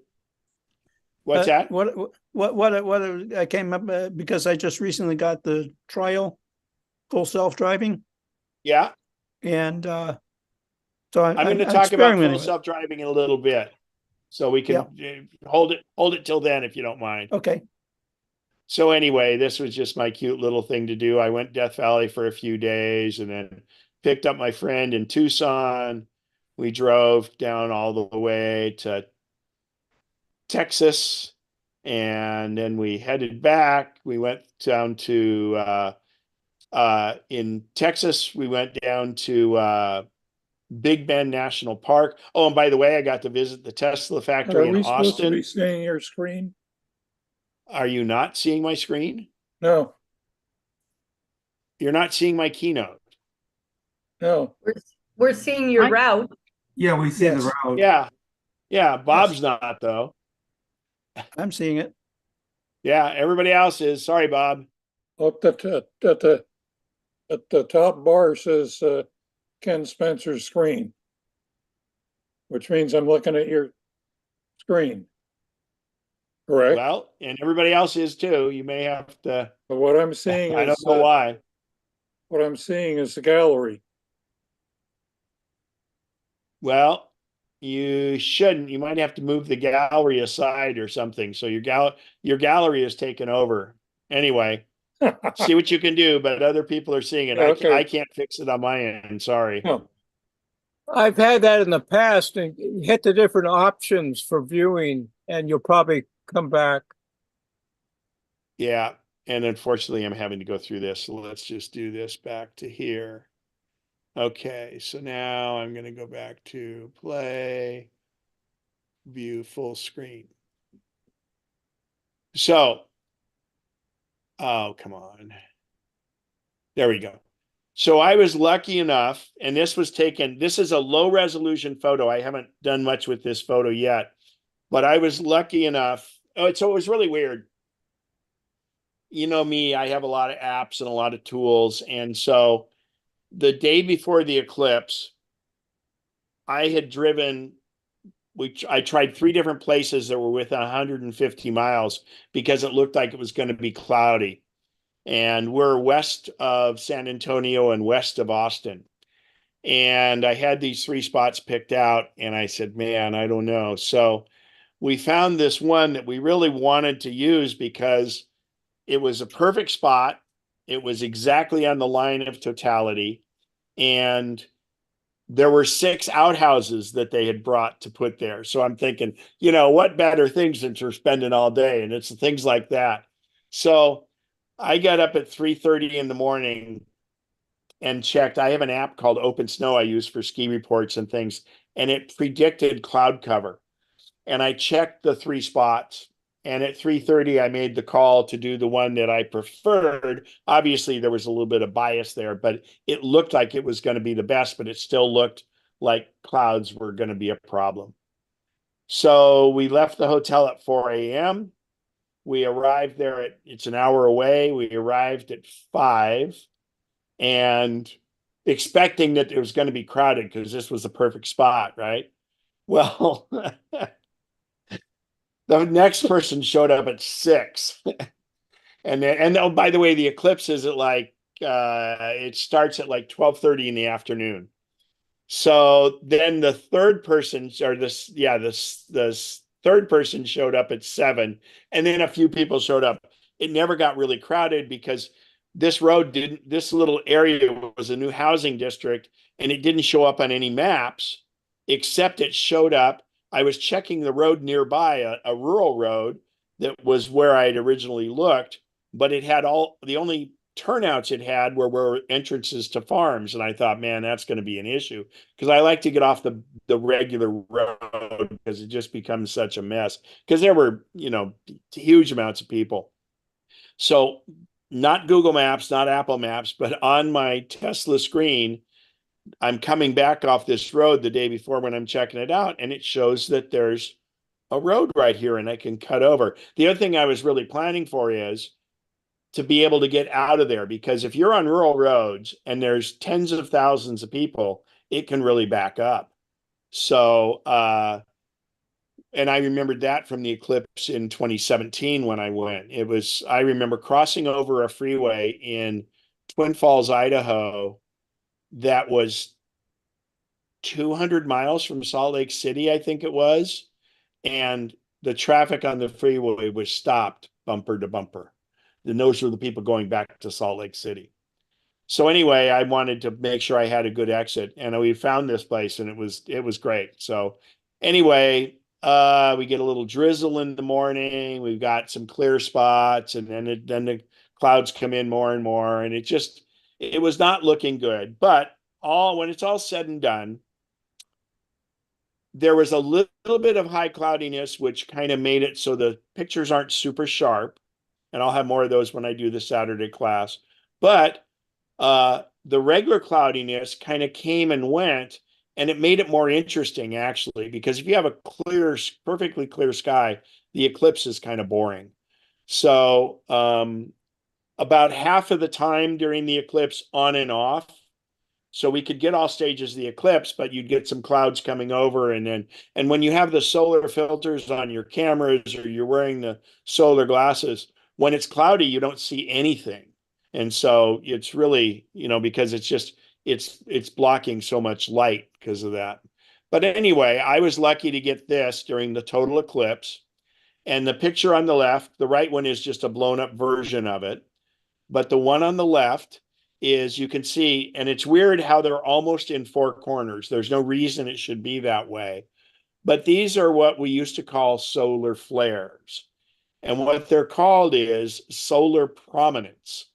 what's that?
What I came up because I just recently got the trial full self-driving,
Yeah,
and so
I'm going to
I'm
talk about
experimenting
full
with it.
self-driving in a little bit. So we
Yeah.
can hold it till then if you don't mind.
Okay.
So anyway, this was just my cute little thing to do. I went Death Valley for a few days and then picked up my friend in Tucson. We drove down all the way to Texas, and then we headed back. We went down to in Texas, we went down to Big Bend National Park. Oh, and by the way, I got to visit the Tesla factory
Are
in
we supposed to be
Austin.
seeing your screen?
Are you not seeing my screen?
No,
You're not seeing my keynote.
no.
We're seeing your
I-
route.
Yeah, we see the
Yes.
route.
Yeah. Yeah. Bob's not, though.
I'm seeing it.
Yeah. Everybody else is. Sorry, Bob.
Up at the top bar says Ken Spencer's screen, which means I'm looking at your screen. Correct?
Well, and everybody else is too. You may have to,
But what I'm seeing
I don't
is
know why.
what I'm seeing is the gallery.
Well, you shouldn't. You might have to move the gallery aside or something. So your gallery is taken over. Anyway, see what you can do, but other people are seeing it.
Okay.
I can't fix it on my end. Sorry.
No.
I've had that in the past and hit the different options for viewing, and you'll probably come back.
Yeah. And unfortunately, I'm having to go through this. So let's just do this back to here. Okay. So now I'm going to go back to play, view full screen. So, oh, come on. There we go. So I was lucky enough, and this is a low resolution photo. I haven't done much with this photo yet, but I was lucky enough. Oh, so it was really weird. You know me, I have a lot of apps and a lot of tools. And so the day before the eclipse, I had driven, I tried 3 different places that were within 150 miles because it looked like it was going to be cloudy. And we're west of San Antonio and west of Austin. And I had these 3 spots picked out, and I said, man, I don't know. So we found this one that we really wanted to use because it was a perfect spot. It was exactly on the line of totality. And there were 6 outhouses that they had brought to put there. So I'm thinking, what better things than for spending all day? And it's things like that. So I got up at 3:30 in the morning and checked. I have an app called Open Snow I use for ski reports and things, and it predicted cloud cover. And I checked the 3 spots, and at 3:30 I made the call to do the one that I preferred. Obviously, there was a little bit of bias there, but it looked like it was going to be the best, but it still looked like clouds were going to be a problem. So we left the hotel at 4 a.m. We arrived there it's an hour away. We arrived at 5 and expecting that it was going to be crowded because this was the perfect spot, right? Well, the next person showed up at 6. And oh, by the way, the eclipse is at it starts at like 12:30 in the afternoon. So then the third person, or this third person showed up at 7, and then a few people showed up. It never got really crowded because this little area was a new housing district, and it didn't show up on any maps, except it showed up. I was checking the road nearby, a rural road that was where I had originally looked, but it had the only turnouts it had were entrances to farms. And I thought, man, that's going to be an issue because I like to get off the regular road because it just becomes such a mess because there were, huge amounts of people. So not Google Maps, not Apple Maps, but on my Tesla screen, I'm coming back off this road the day before when I'm checking it out, and it shows that there's a road right here and I can cut over. The other thing I was really planning for is to be able to get out of there, because if you're on rural roads and there's tens of thousands of people, it can really back up. So, and I remembered that from the eclipse in 2017 when I went. I remember crossing over a freeway in Twin Falls, Idaho, that was 200 miles from Salt Lake City, I think it was. And the traffic on the freeway was stopped bumper to bumper. And those were the people going back to Salt Lake City. So anyway, I wanted to make sure I had a good exit, and we found this place, and it was great. So anyway, we get a little drizzle in the morning. We've got some clear spots, and then the clouds come in more and more, and it was not looking good. But when it's all said and done, there was a little bit of high cloudiness, which kind of made it so the pictures aren't super sharp. And I'll have more of those when I do the Saturday class. But the regular cloudiness kind of came and went, and it made it more interesting, actually, because if you have a perfectly clear sky, the eclipse is kind of boring. So about half of the time during the eclipse, on and off. So we could get all stages of the eclipse, but you'd get some clouds coming over. And when you have the solar filters on your cameras or you're wearing the solar glasses, when it's cloudy, you don't see anything. And so it's really, because it's blocking so much light because of that. But anyway, I was lucky to get this during the total eclipse. And the picture on the left, the right one is just a blown up version of it. But the one on the left is, you can see, and it's weird how they're almost in four corners. There's no reason it should be that way. But these are what we used to call solar flares. And what they're called is solar prominence.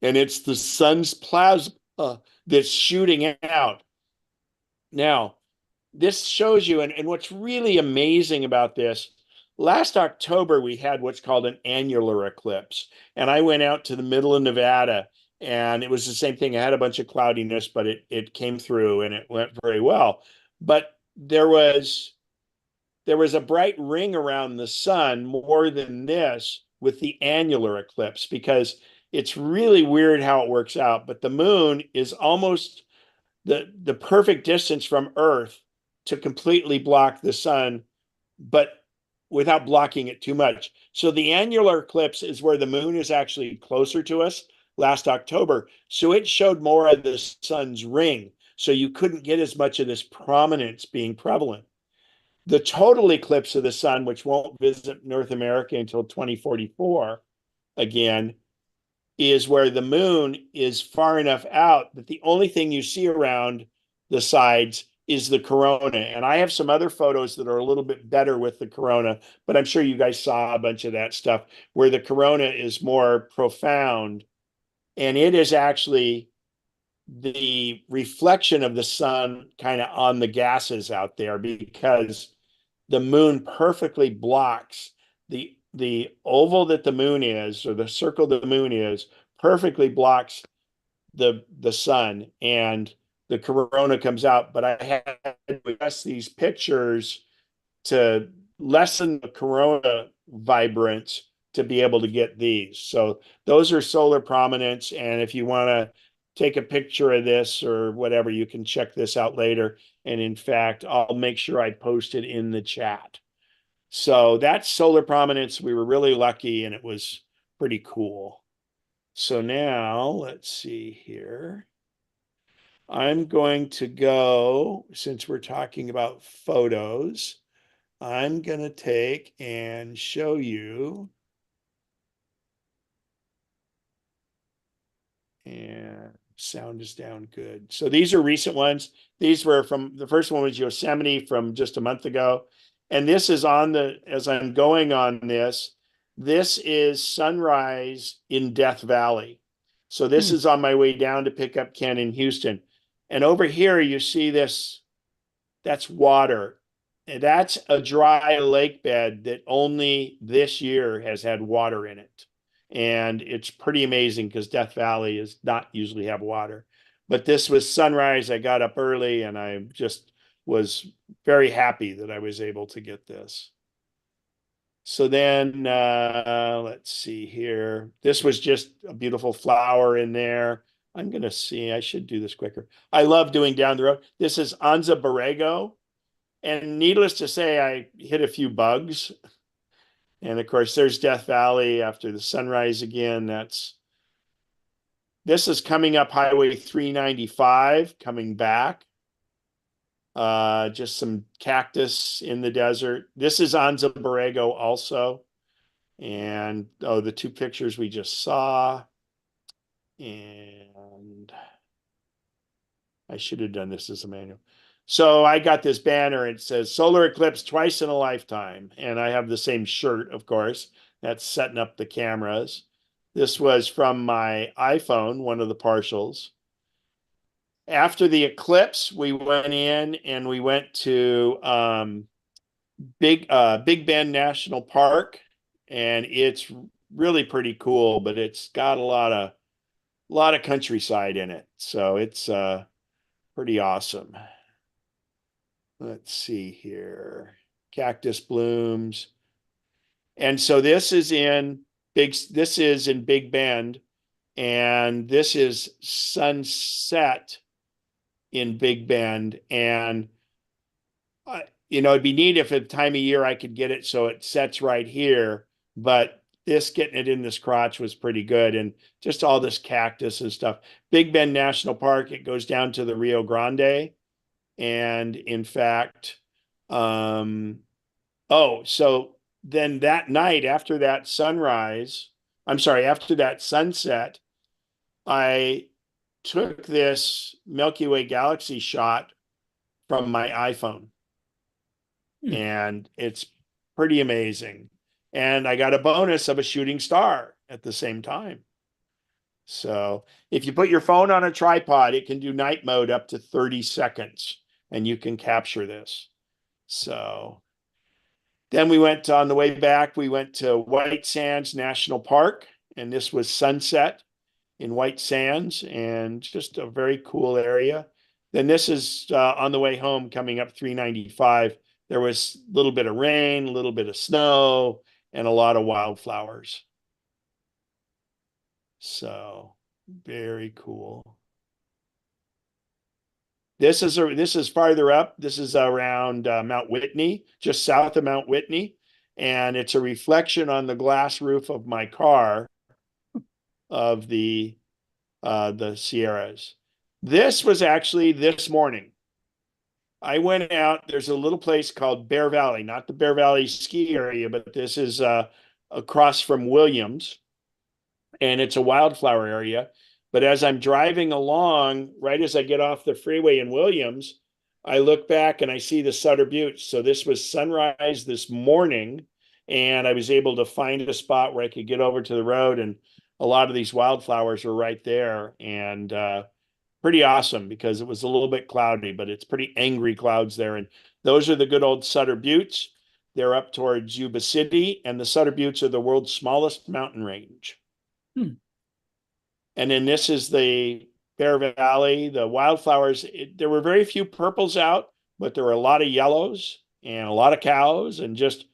And it's the sun's plasma that's shooting out. Now, this shows you, and what's really amazing about this, last October, we had what's called an annular eclipse. And I went out to the middle of Nevada, and it was the same thing. I had a bunch of cloudiness, but it came through and it went very well. But there was a bright ring around the sun more than this with the annular eclipse, because it's really weird how it works out. But the moon is almost the perfect distance from Earth to completely block the sun, but without blocking it too much. So the annular eclipse is where the moon is actually closer to us last October. So it showed more of the sun's ring. So you couldn't get as much of this prominence being prevalent. The total eclipse of the sun, which won't visit North America until 2044 again, is where the moon is far enough out that the only thing you see around the sides is the corona. And I have some other photos that are a little bit better with the corona, but I'm sure you guys saw a bunch of that stuff where the corona is more profound. And it is actually the reflection of the sun kind of on the gases out there, because the moon perfectly blocks the oval that the moon is, or the circle the moon is, perfectly blocks the sun, and the corona comes out. But I had to adjust these pictures to lessen the corona vibrance to be able to get these. So those are solar prominence. And if you want to take a picture of this or whatever, you can check this out later. And in fact, I'll make sure I post it in the chat. So that's solar prominence. We were really lucky, and it was pretty cool. So now let's see here. I'm going to go, since we're talking about photos, I'm going to take and show you. And sound is down good. So these are recent ones. These were from, the first one was Yosemite from just a month ago. And this is as I'm going on this is sunrise in Death Valley. So this is on my way down to pick up Ken in Houston. And over here, you see this, that's water. And that's a dry lake bed that only this year has had water in it. And it's pretty amazing because Death Valley does not usually have water. But this was sunrise. I got up early and I just was very happy that I was able to get this. So then let's see here. This was just a beautiful flower in there. I'm going to see. I should do this quicker. I love doing down the road. This is Anza Borrego. And needless to say, I hit a few bugs. And of course, there's Death Valley after the sunrise again. This is coming up Highway 395, coming back. Just some cactus in the desert. This is Anza Borrego also. And oh, the two pictures we just saw. And I should have done this as a manual. So I got this banner. It says solar eclipse twice in a lifetime. And I have the same shirt, of course. That's setting up the cameras. This was from my iPhone, one of the partials. After the eclipse, we went in and we went to Big Bend National Park, and it's really pretty cool, but it's got a lot of countryside in it, so it's pretty awesome. Let's see here, cactus blooms, and so this is in Big Bend, and this is sunset in Big Bend, and it'd be neat if at the time of year I could get it so it sets right here, but getting it in this crotch was pretty good, and just all this cactus and stuff. Big Bend National Park, it goes down to the Rio Grande, and in fact, so then that night after that after that sunset, I took this Milky Way galaxy shot from my iPhone. And it's pretty amazing. And I got a bonus of a shooting star at the same time. So if you put your phone on a tripod, it can do night mode up to 30 seconds and you can capture this. So then on the way back, we went to White Sands National Park, and this was sunset in White Sands, and just a very cool area. Then this is on the way home coming up 395. There was a little bit of rain, a little bit of snow, and a lot of wildflowers. So very cool. This is farther up. This is around Mount Whitney, just south of Mount Whitney, and it's a reflection on the glass roof of my car of the Sierras. This was actually this morning. I went out. There's a little place called Bear Valley, not the Bear Valley ski area, but this is across from Williams, and it's a wildflower area. But as I'm driving along, right as I get off the freeway in Williams, I look back and I see the Sutter Buttes. So this was sunrise this morning, and I was able to find a spot where I could get over to the road, and a lot of these wildflowers were right there, and pretty awesome because it was a little bit cloudy, but it's pretty angry clouds there. And those are the good old Sutter Buttes. They're up towards Yuba City, and the Sutter Buttes are the world's smallest mountain range. And then this is the Bear Valley, the wildflowers. There were very few purples out, but there were a lot of yellows and a lot of cows, and just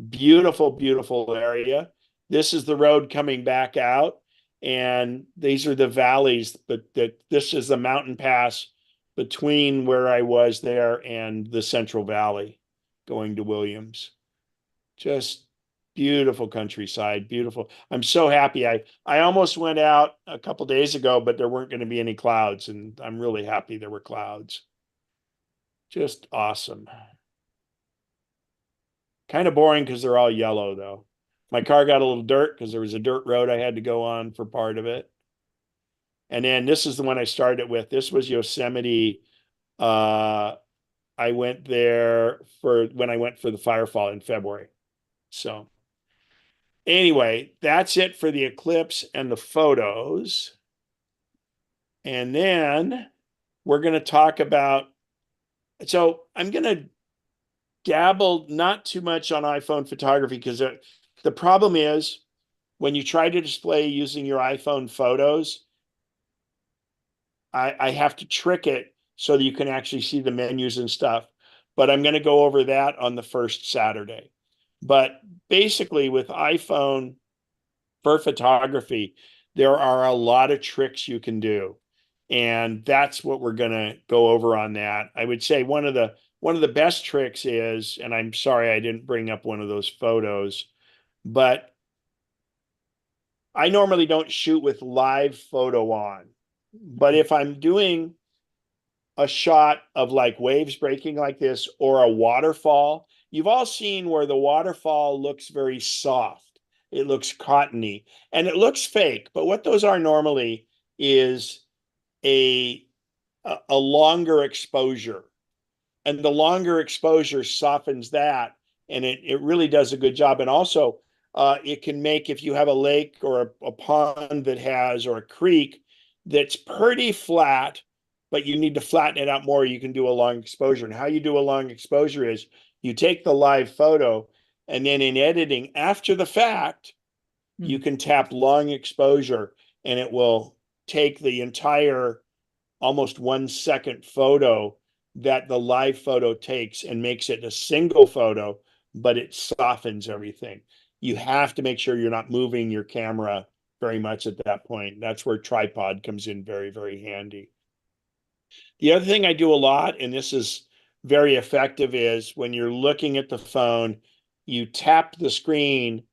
beautiful, beautiful area. This is the road coming back out, and these are the valleys, but this is the mountain pass between where I was there and the Central Valley going to Williams. Just beautiful countryside, beautiful. I'm so happy. I almost went out a couple days ago, but there weren't going to be any clouds, and I'm really happy there were clouds. Just awesome. Kind of boring because they're all yellow, though. My car got a little dirt because there was a dirt road I had to go on for part of it. And then this is the one I started with. This was Yosemite. I went there when I went for the Firefall in February. So anyway, that's it for the eclipse and the photos. And then we're going to talk about, so I'm going to dabble not too much on iPhone photography, because the problem is when you try to display using your iPhone photos, I have to trick it so that you can actually see the menus and stuff. But I'm going to go over that on the first Saturday. But basically, with iPhone for photography, there are a lot of tricks you can do. And that's what we're going to go over on that. I would say one of the best tricks is, and I'm sorry I didn't bring up one of those photos, but I normally don't shoot with live photo on. But if I'm doing a shot of like waves breaking like this or a waterfall, you've all seen where the waterfall looks very soft. It looks cottony and it looks fake. But what those are normally is a longer exposure. And the longer exposure softens that, and it really does a good job. And also, it can make, if you have a lake or a pond that has, or a creek that's pretty flat, but you need to flatten it out more, you can do a long exposure. And how you do a long exposure is you take the live photo, and then in editing after the fact, you can tap long exposure, and it will take the entire almost 1 second photo that the live photo takes and makes it a single photo, but it softens everything. You have to make sure you're not moving your camera very much at that point. That's where tripod comes in very, very handy. The other thing I do a lot, and this is very effective, is when you're looking at the phone, you tap the screen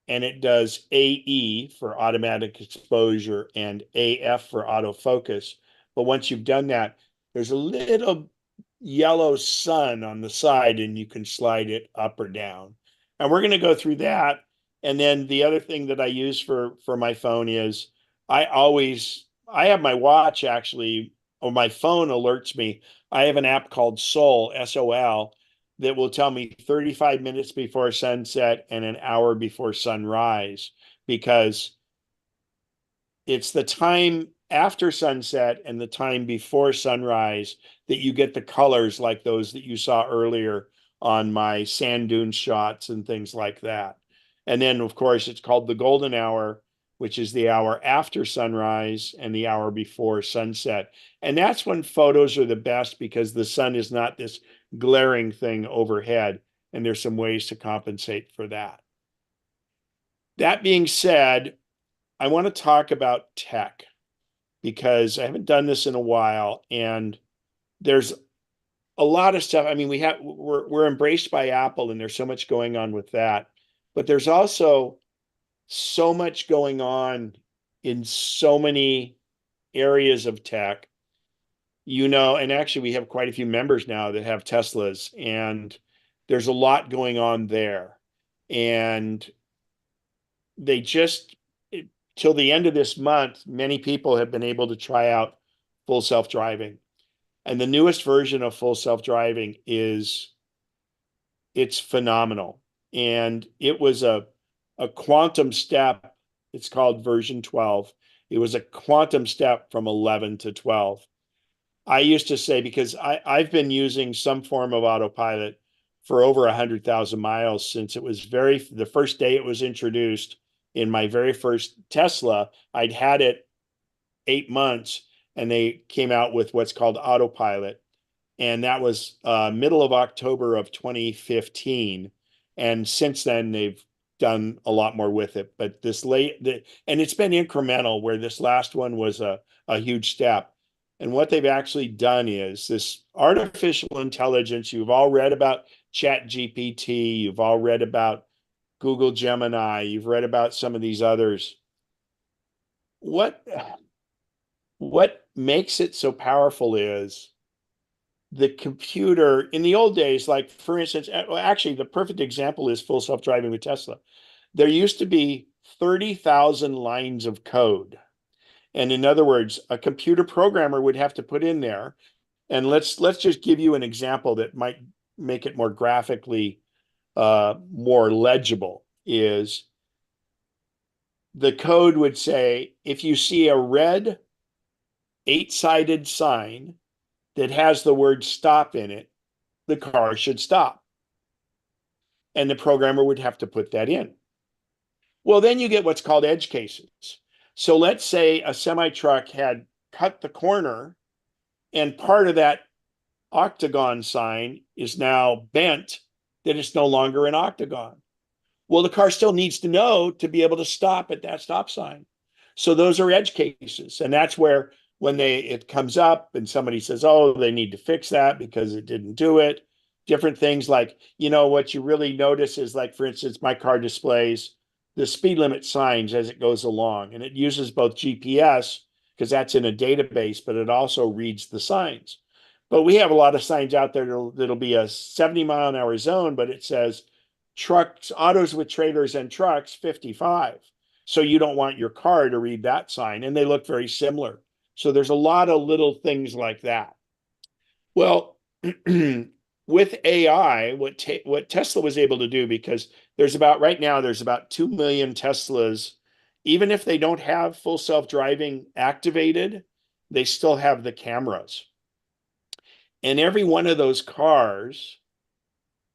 and it does AE for automatic exposure and AF for autofocus. But once you've done that, there's a little yellow sun on the side and you can slide it up or down. And we're going to go through that. And then the other thing that I use for my phone is I have my watch actually, or my phone alerts me. I have an app called Sol, SOL, that will tell me 35 minutes before sunset and an hour before sunrise, because it's the time after sunset and the time before sunrise that you get the colors like those that you saw earlier on my sand dune shots and things like that. And then, of course, it's called the golden hour, which is the hour after sunrise and the hour before sunset. And that's when photos are the best because the sun is not this glaring thing overhead. And there's some ways to compensate for that. That being said, I want to talk about tech because I haven't done this in a while, and there's a lot of stuff. I mean, we're embraced by Apple, and there's so much going on with that, but there's also so much going on in so many areas of tech, and actually we have quite a few members now that have Teslas, and there's a lot going on there. And they just, till the end of this month, many people have been able to try out full self-driving. And the newest version of full self-driving it's phenomenal. And it was a quantum step. It's called version 12. It was a quantum step from 11 to 12. I used to say, because I've been using some form of autopilot for over 100,000 miles since the first day it was introduced in my very first Tesla. I'd had it 8 months and they came out with what's called autopilot. And that was middle of October of 2015. And since then, they've done a lot more with it. But and it's been incremental, where this last one was a huge step. And what they've actually done is this artificial intelligence. You've all read about ChatGPT. You've all read about Google Gemini. You've read about some of these others. What makes it so powerful is the computer. In the old days, like for instance, actually the perfect example is full self-driving with Tesla. There used to be 30,000 lines of code. And in other words, a computer programmer would have to put in there, and let's just give you an example that might make it more graphically more legible. Is the code would say, if you see a red 8-sided sign that has the word stop in it, the car should stop. And the programmer would have to put that in. Well, then you get what's called edge cases. So let's say a semi truck had cut the corner and part of that octagon sign is now bent, that it's no longer an octagon. Well, the car still needs to know to be able to stop at that stop sign. So those are edge cases. And that's where when it comes up and somebody says, oh, they need to fix that because it didn't do it. Different things like, what you really notice is, like, for instance, my car displays the speed limit signs as it goes along. And it uses both GPS, because that's in a database, but it also reads the signs. But we have a lot of signs out there that'll be a 70-mile-an-hour zone, but it says trucks, autos with trailers and trucks, 55. So you don't want your car to read that sign, and they look very similar. So there's a lot of little things like that. Well, with AI, what Tesla was able to do, because right now there's about 2 million Teslas, even if they don't have full self-driving activated, they still have the cameras. And every one of those cars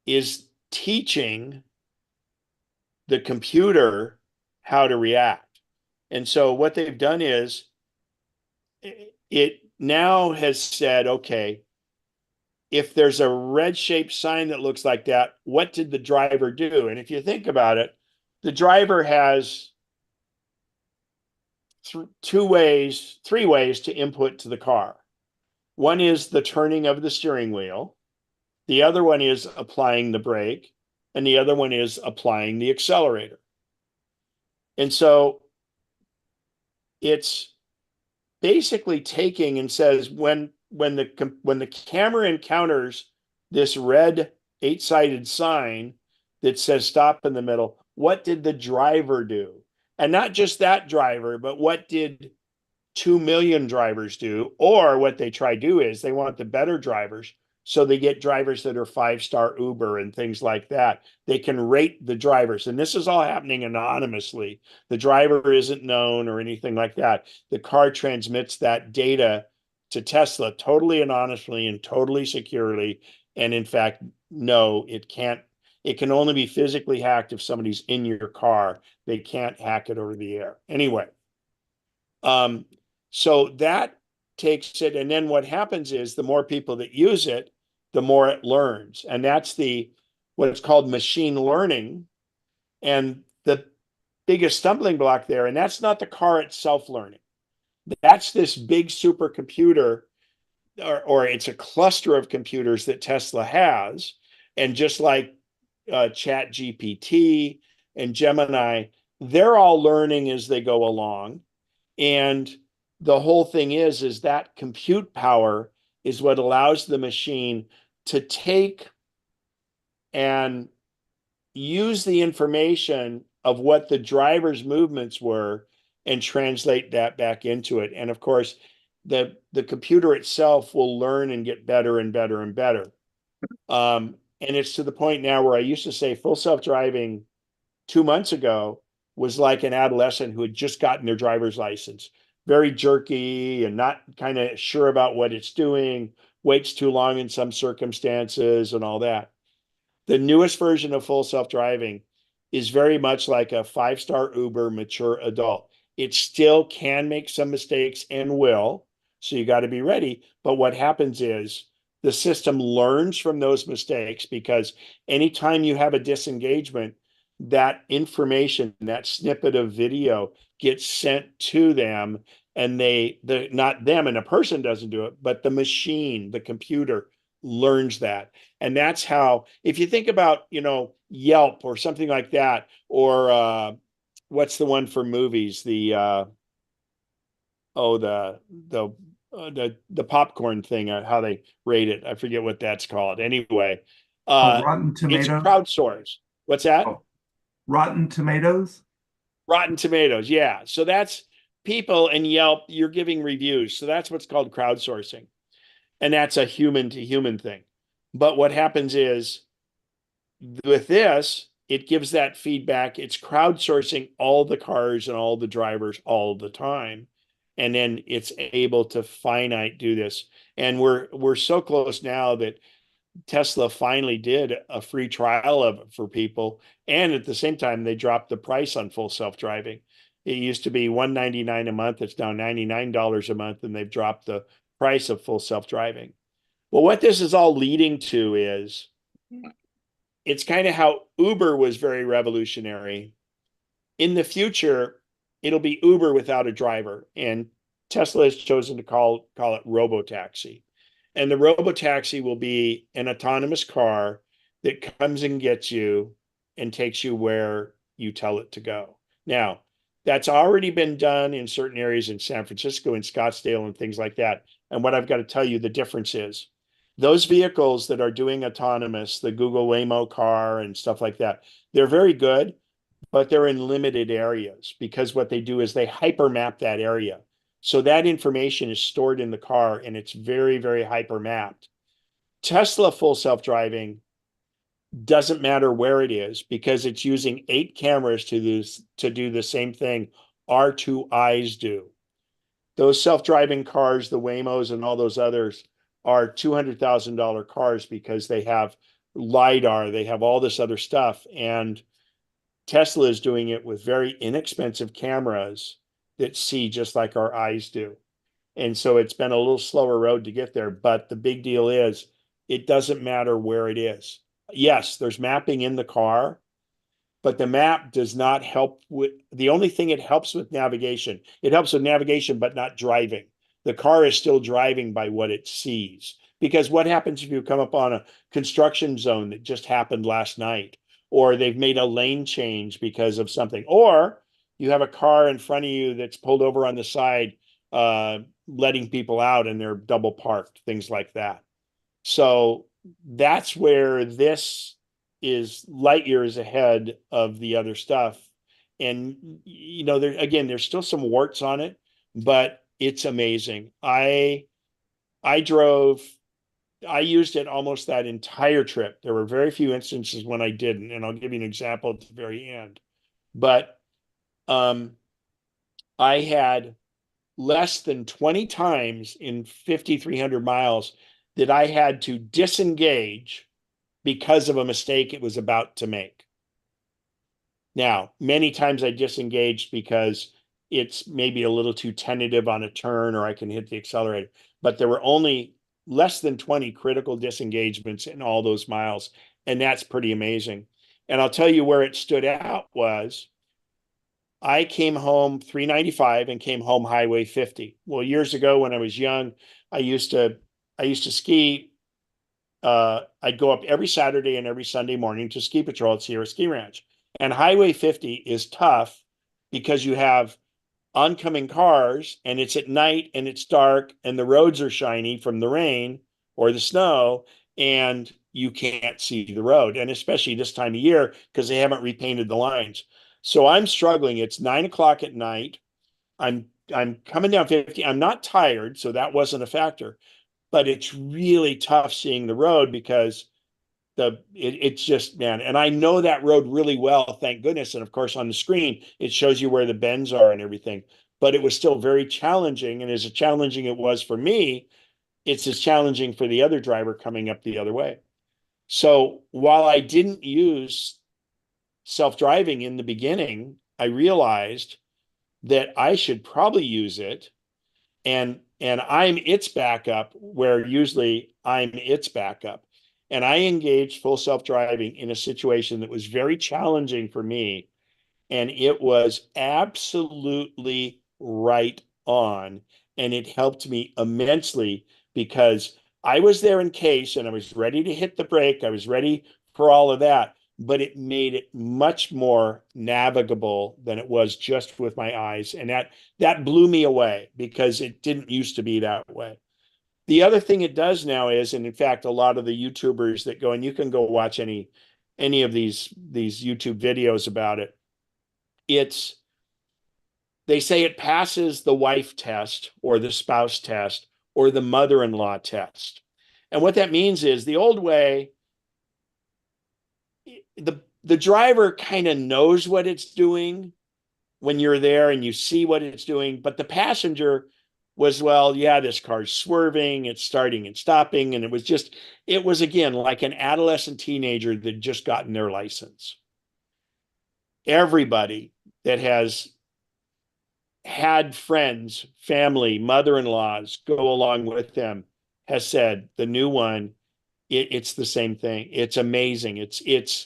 is teaching the computer how to react. And so what they've done is it now has said, okay, if there's a red shaped sign that looks like that, what did the driver do? And if you think about it, the driver has three ways to input to the car. One is the turning of the steering wheel. The other one is applying the brake. And the other one is applying the accelerator. And so it's basically taking and says, when the camera encounters this red 8-sided sign that says stop in the middle, what did the driver do? And not just that driver, but what did 2 million drivers do? Or what they try to do is they want the better drivers. So they get drivers that are 5-star Uber and things like that. They can rate the drivers. And this is all happening anonymously. The driver isn't known or anything like that. The car transmits that data to Tesla totally anonymously and totally securely. And in fact, no, it can't. It can only be physically hacked if somebody's in your car. They can't hack it over the air. Anyway, so that takes it. And then what happens is the more people that use it, the more it learns. And that's what's called machine learning. And the biggest stumbling block there, and that's not the car itself learning. That's this big supercomputer, or it's a cluster of computers that Tesla has. And just like Chat GPT and Gemini, they're all learning as they go along. And the whole thing is that compute power is what allows the machine to take and use the information of what the driver's movements were and translate that back into it. And of course, the computer itself will learn and get better and better and better. And it's to the point now where I used to say full self-driving 2 months ago was like an adolescent who had just gotten their driver's license. Very jerky and not kind of sure about what it's doing, waits too long in some circumstances and all that. The newest version of full self-driving is very much like a 5-star Uber mature adult. It still can make some mistakes and will, so you got to be ready. But what happens is the system learns from those mistakes, because anytime you have a disengagement, that information, that snippet of video gets sent to them, and not them and a person doesn't do it, but the machine, the computer learns that. And that's how, if you think about, Yelp or something like that, or what's the one for movies? The popcorn thing, how they rate it. I forget what that's called. Anyway,
Rotten
it's
Tomatoes.
crowdsourced. What's that?
Oh, Rotten Tomatoes.
Rotten Tomatoes. Yeah. So that's people in Yelp, you're giving reviews. So that's what's called crowdsourcing. And that's a human to human thing. But what happens is with this, it gives that feedback. It's crowdsourcing all the cars and all the drivers all the time. And then it's able to finite do this. And we're so close now that Tesla finally did a free trial of it for people. And at the same time, they dropped the price on full self-driving. It used to be $199 a month. It's now $99 a month, and they've dropped the price of full self-driving. Well, what this is all leading to is it's kind of how Uber was very revolutionary. In the future, it'll be Uber without a driver, and Tesla has chosen to call it robotaxi. And the robotaxi will be an autonomous car that comes and gets you and takes you where you tell it to go. Now, that's already been done in certain areas in San Francisco and Scottsdale and things like that. And what I've got to tell you, the difference is those vehicles that are doing autonomous, the Google Waymo car and stuff like that, they're very good, but they're in limited areas because what they do is they hyper map that area. So that information is stored in the car and it's very, very hyper mapped. Tesla full self-driving doesn't matter where it is because it's using 8 cameras to do the same thing our 2 eyes do. Those self-driving cars, the Waymos and all those others, are $200,000 cars because they have LiDAR, they have all this other stuff. And Tesla is doing it with very inexpensive cameras that see just like our eyes do. And so it's been a little slower road to get there. But the big deal is it doesn't matter where it is. Yes, there's mapping in the car, but the map does not help with the only thing it helps with navigation. It helps with navigation, but not driving. The car is still driving by what it sees. Because what happens if you come up on a construction zone that just happened last night, or they've made a lane change because of something, or you have a car in front of you that's pulled over on the side, letting people out and they're double parked, things like that. So that's where this is light years ahead of the other stuff. And, there's still some warts on it, but it's amazing. I used it almost that entire trip. There were very few instances when I didn't, and I'll give you an example at the very end. But I had less than 20 times in 5,300 miles that I had to disengage because of a mistake it was about to make. Now, many times I disengaged because it's maybe a little too tentative on a turn or I can hit the accelerator, but there were only less than 20 critical disengagements in all those miles. And that's pretty amazing. And I'll tell you where it stood out was I came home 395 and came home Highway 50. Well, years ago when I was young, I used to ski. I'd go up every Saturday and every Sunday morning to ski patrol at Sierra Ski Ranch. And Highway 50 is tough because you have oncoming cars and it's at night and it's dark and the roads are shiny from the rain or the snow and you can't see the road. And especially this time of year because they haven't repainted the lines. So I'm struggling. It's 9 o'clock at night. I'm coming down 50. I'm not tired, so that wasn't a factor. But it's really tough seeing the road because it's just, man, and I know that road really well, thank goodness. And of course, on the screen, it shows you where the bends are and everything. But it was still very challenging. And as challenging it was for me, it's as challenging for the other driver coming up the other way. So while I didn't use self-driving in the beginning, I realized that I should probably use it. And I'm its backup where usually I'm its backup. And I engaged full self-driving in a situation that was very challenging for me. And it was absolutely right on. And it helped me immensely because I was there in case and I was ready to hit the brake. I was ready for all of that. But it made it much more navigable than it was just with my eyes. And that blew me away because it didn't used to be that way. The other thing it does now is, and in fact, a lot of the YouTubers that go, and you can go watch any of these YouTube videos about it, they say it passes the wife test or the spouse test or the mother-in-law test. And what that means is the old way, the driver kind of knows what it's doing when you're there and you see what it's doing, but the passenger was, well, yeah, this car's swerving, it's starting and stopping, and it was again like an adolescent teenager that just gotten their license. Everybody that has had friends, family, mother-in-laws go along with them, has said the new one, it's the same thing. It's amazing. It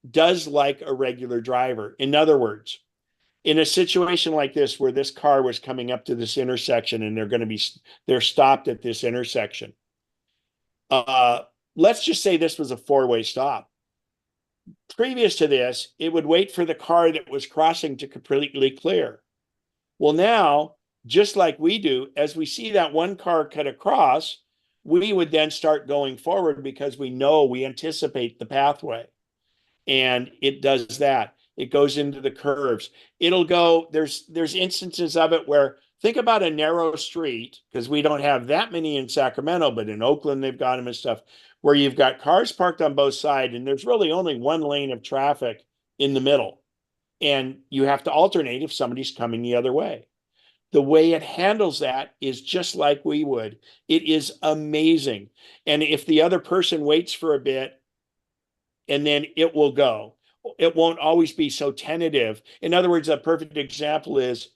does like a regular driver. In other words, in a situation like this, where this car was coming up to this intersection and they're stopped at this intersection. Let's just say this was a four-way stop. Previous to this, it would wait for the car that was crossing to completely clear. Well, now, just like we do, as we see that one car cut across, we would then start going forward because we anticipate the pathway. And it does that. It goes into the curves. There's instances of it where, think about a narrow street, because we don't have that many in Sacramento, but in Oakland, they've got them and stuff, where you've got cars parked on both sides and there's really only one lane of traffic in the middle. And you have to alternate if somebody's coming the other way. The way it handles that is just like we would. It is amazing. And if the other person waits for a bit, and then it will go. It won't always be so tentative. In other words, a perfect example is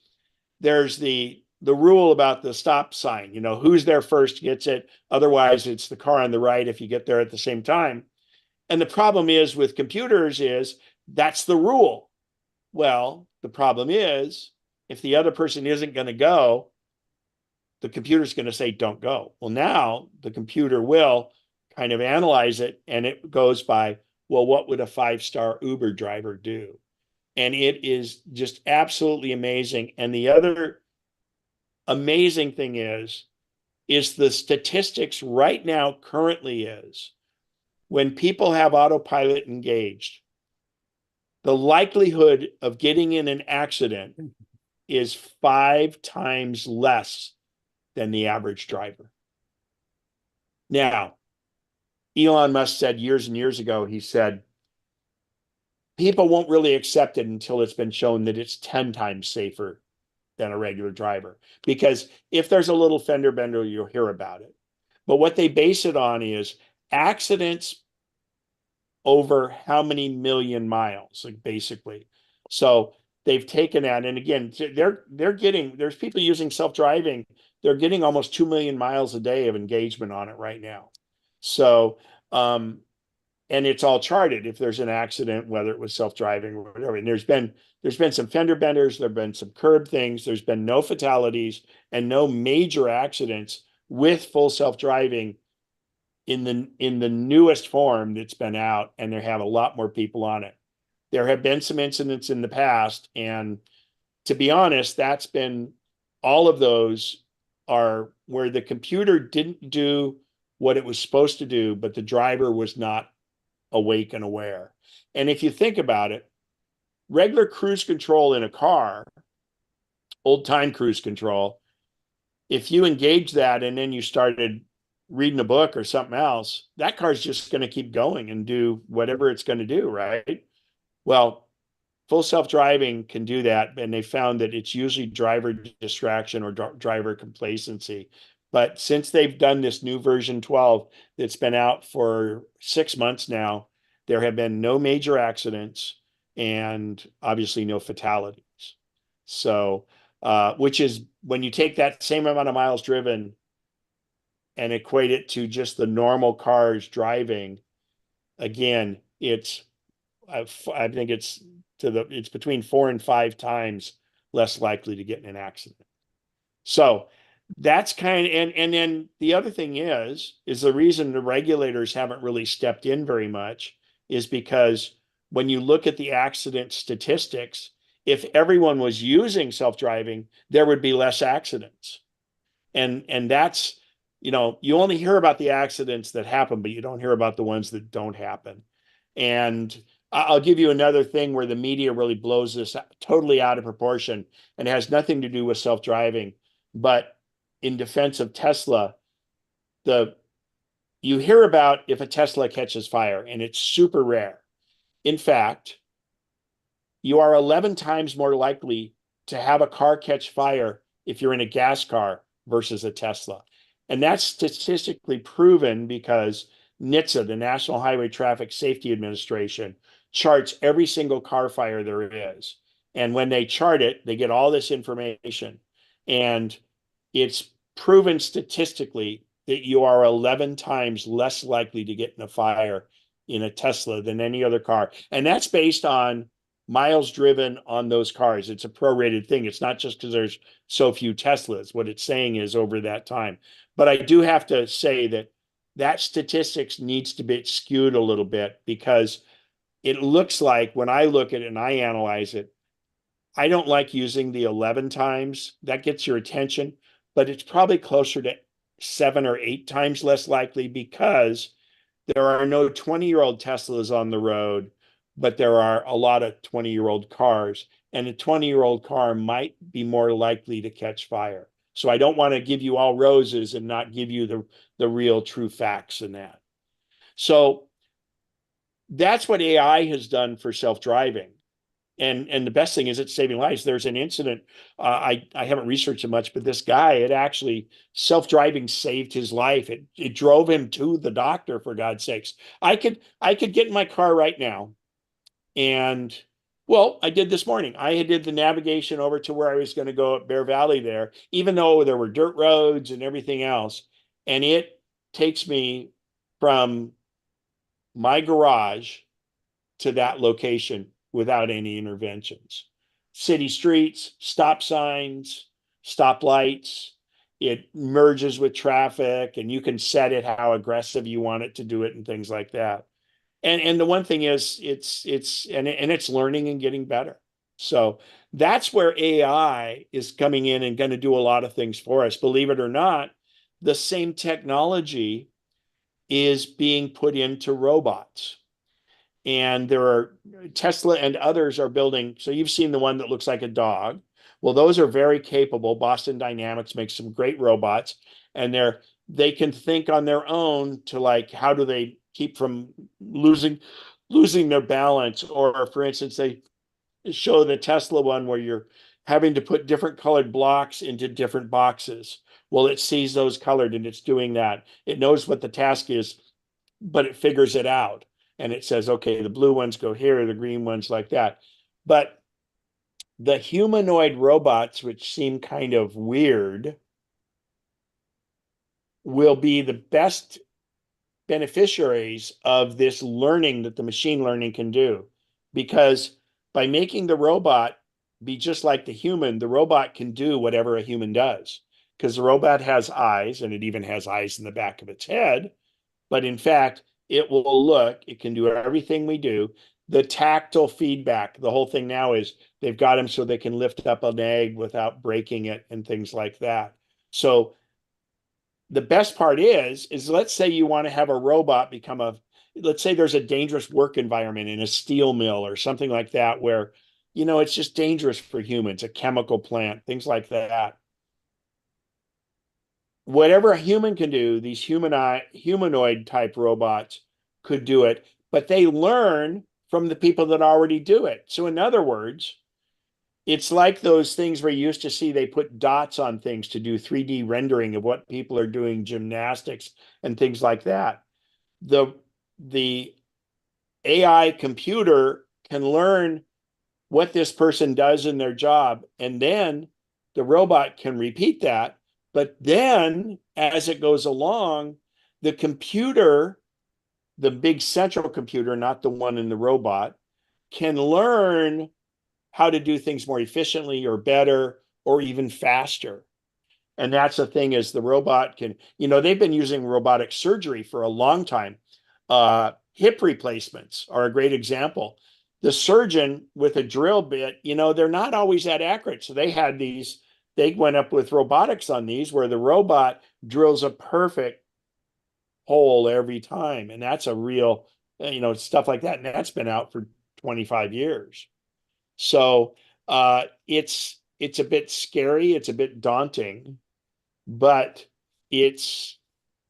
there's the rule about the stop sign. Who's there first gets it. Otherwise, it's the car on the right if you get there at the same time. And the problem is with computers is that's the rule. Well, the problem is if the other person isn't going to go, the computer's going to say, don't go. Well, now the computer will kind of analyze it, and it goes by, well, what would a 5-star Uber driver do? And it is just absolutely amazing. And the other amazing thing is the statistics right now currently is when people have autopilot engaged, the likelihood of getting in an accident is 5 times less than the average driver. Now, Elon Musk said years and years ago, he said, people won't really accept it until it's been shown that it's 10 times safer than a regular driver. Because if there's a little fender bender, you'll hear about it. But what they base it on is accidents over how many million miles, like basically. So they've taken that, and again, there's people using self-driving, they're getting almost 2 million miles a day of engagement on it right now. So, and it's all charted if there's an accident, whether it was self-driving or whatever. And there's been some fender benders, there've been some curb things, there's been no fatalities and no major accidents with full self-driving in the newest form that's been out, and there have a lot more people on it. There have been some incidents in the past, and to be honest, all of those are where the computer didn't do what it was supposed to do, but the driver was not awake and aware. And if you think about it, regular cruise control in a car, old time cruise control, if you engage that and then you started reading a book or something else, that car's just going to keep going and do whatever it's going to do, right? Well, full self-driving can do that, and they found that it's usually driver distraction or driver complacency. But since they've done this new version 12 that's been out for 6 months now, there have been no major accidents and obviously no fatalities. So, which is when you take that same amount of miles driven and equate it to just the normal cars driving, again, I think it's between 4 and 5 times less likely to get in an accident. So that's and then the other thing is the reason the regulators haven't really stepped in very much is because when you look at the accident statistics, if everyone was using self-driving, there would be less accidents. And that's, you only hear about the accidents that happen, but you don't hear about the ones that don't happen. And I'll give you another thing where the media really blows this totally out of proportion, and it has nothing to do with self-driving. But in defense of Tesla, you hear about if a Tesla catches fire, and it's super rare. In fact, you are 11 times more likely to have a car catch fire if you're in a gas car versus a Tesla. And that's statistically proven because NHTSA, the National Highway Traffic Safety Administration, charts every single car fire there is. And when they chart it, they get all this information. And it's proven statistically that you are 11 times less likely to get in a fire in a Tesla than any other car. And that's based on miles driven on those cars. It's a prorated thing. It's not just because there's so few Teslas. What it's saying is over that time. But I do have to say that that statistics needs to be skewed a little bit, because it looks like when I look at it and I analyze it, I don't like using the 11 times. That gets your attention, but it's probably closer to 7 or 8 times less likely, because there are no 20-year-old Teslas on the road, but there are a lot of 20-year-old cars, and a 20-year-old car might be more likely to catch fire. So I don't want to give you all roses and not give you the real true facts in that. So that's what AI has done for self-driving. And the best thing is it's saving lives. There's an incident. I haven't researched it much, but this guy, it actually, self-driving saved his life. It drove him to the doctor, for God's sakes. I could get in my car right now, and well, I did this morning. I did the navigation over to where I was going to go at Bear Valley there, even though there were dirt roads and everything else. And it takes me from my garage to that location without any interventions. City streets, stop signs, stop lights. It merges with traffic, and you can set it how aggressive you want it to do it and things like that. And the one thing is it's learning and getting better. So that's where AI is coming in and going to do a lot of things for us. Believe it or not, the same technology is being put into robots. And there are Tesla and others are building. So you've seen the one that looks like a dog. Well, those are very capable. Boston Dynamics makes some great robots, and they can think on their own to, like, how do they keep from losing their balance? Or for instance, they show the Tesla one where you're having to put different colored blocks into different boxes. Well, it sees those colored and it's doing that. It knows what the task is, but it figures it out. And it says, okay, the blue ones go here, the green ones like that. But the humanoid robots, which seem kind of weird, will be the best beneficiaries of this learning that the machine learning can do. Because by making the robot be just like the human, the robot can do whatever a human does. Because the robot has eyes, and it even has eyes in the back of its head. But in fact, it will look, it can do everything we do. The tactile feedback, the whole thing now is they've got them so they can lift up an egg without breaking it and things like that. So the best part is let's say you want to have a robot become let's say there's a dangerous work environment in a steel mill or something like that, where, it's just dangerous for humans, a chemical plant, things like that. Whatever a human can do, these humanoid type robots could do it, but they learn from the people that already do it. So in other words, it's like those things where you used to see they put dots on things to do 3D rendering of what people are doing, gymnastics and things like that. The AI computer can learn what this person does in their job, and then the robot can repeat that. But then as it goes along, the computer, the big central computer, not the one in the robot, can learn how to do things more efficiently or better or even faster. And that's the thing, is the robot can, they've been using robotic surgery for a long time. Hip replacements are a great example. The surgeon with a drill bit, they're not always that accurate. So they went up with robotics on these, where the robot drills a perfect hole every time. And that's a real, stuff like that. And that's been out for 25 years. So it's a bit scary. It's a bit daunting, but it's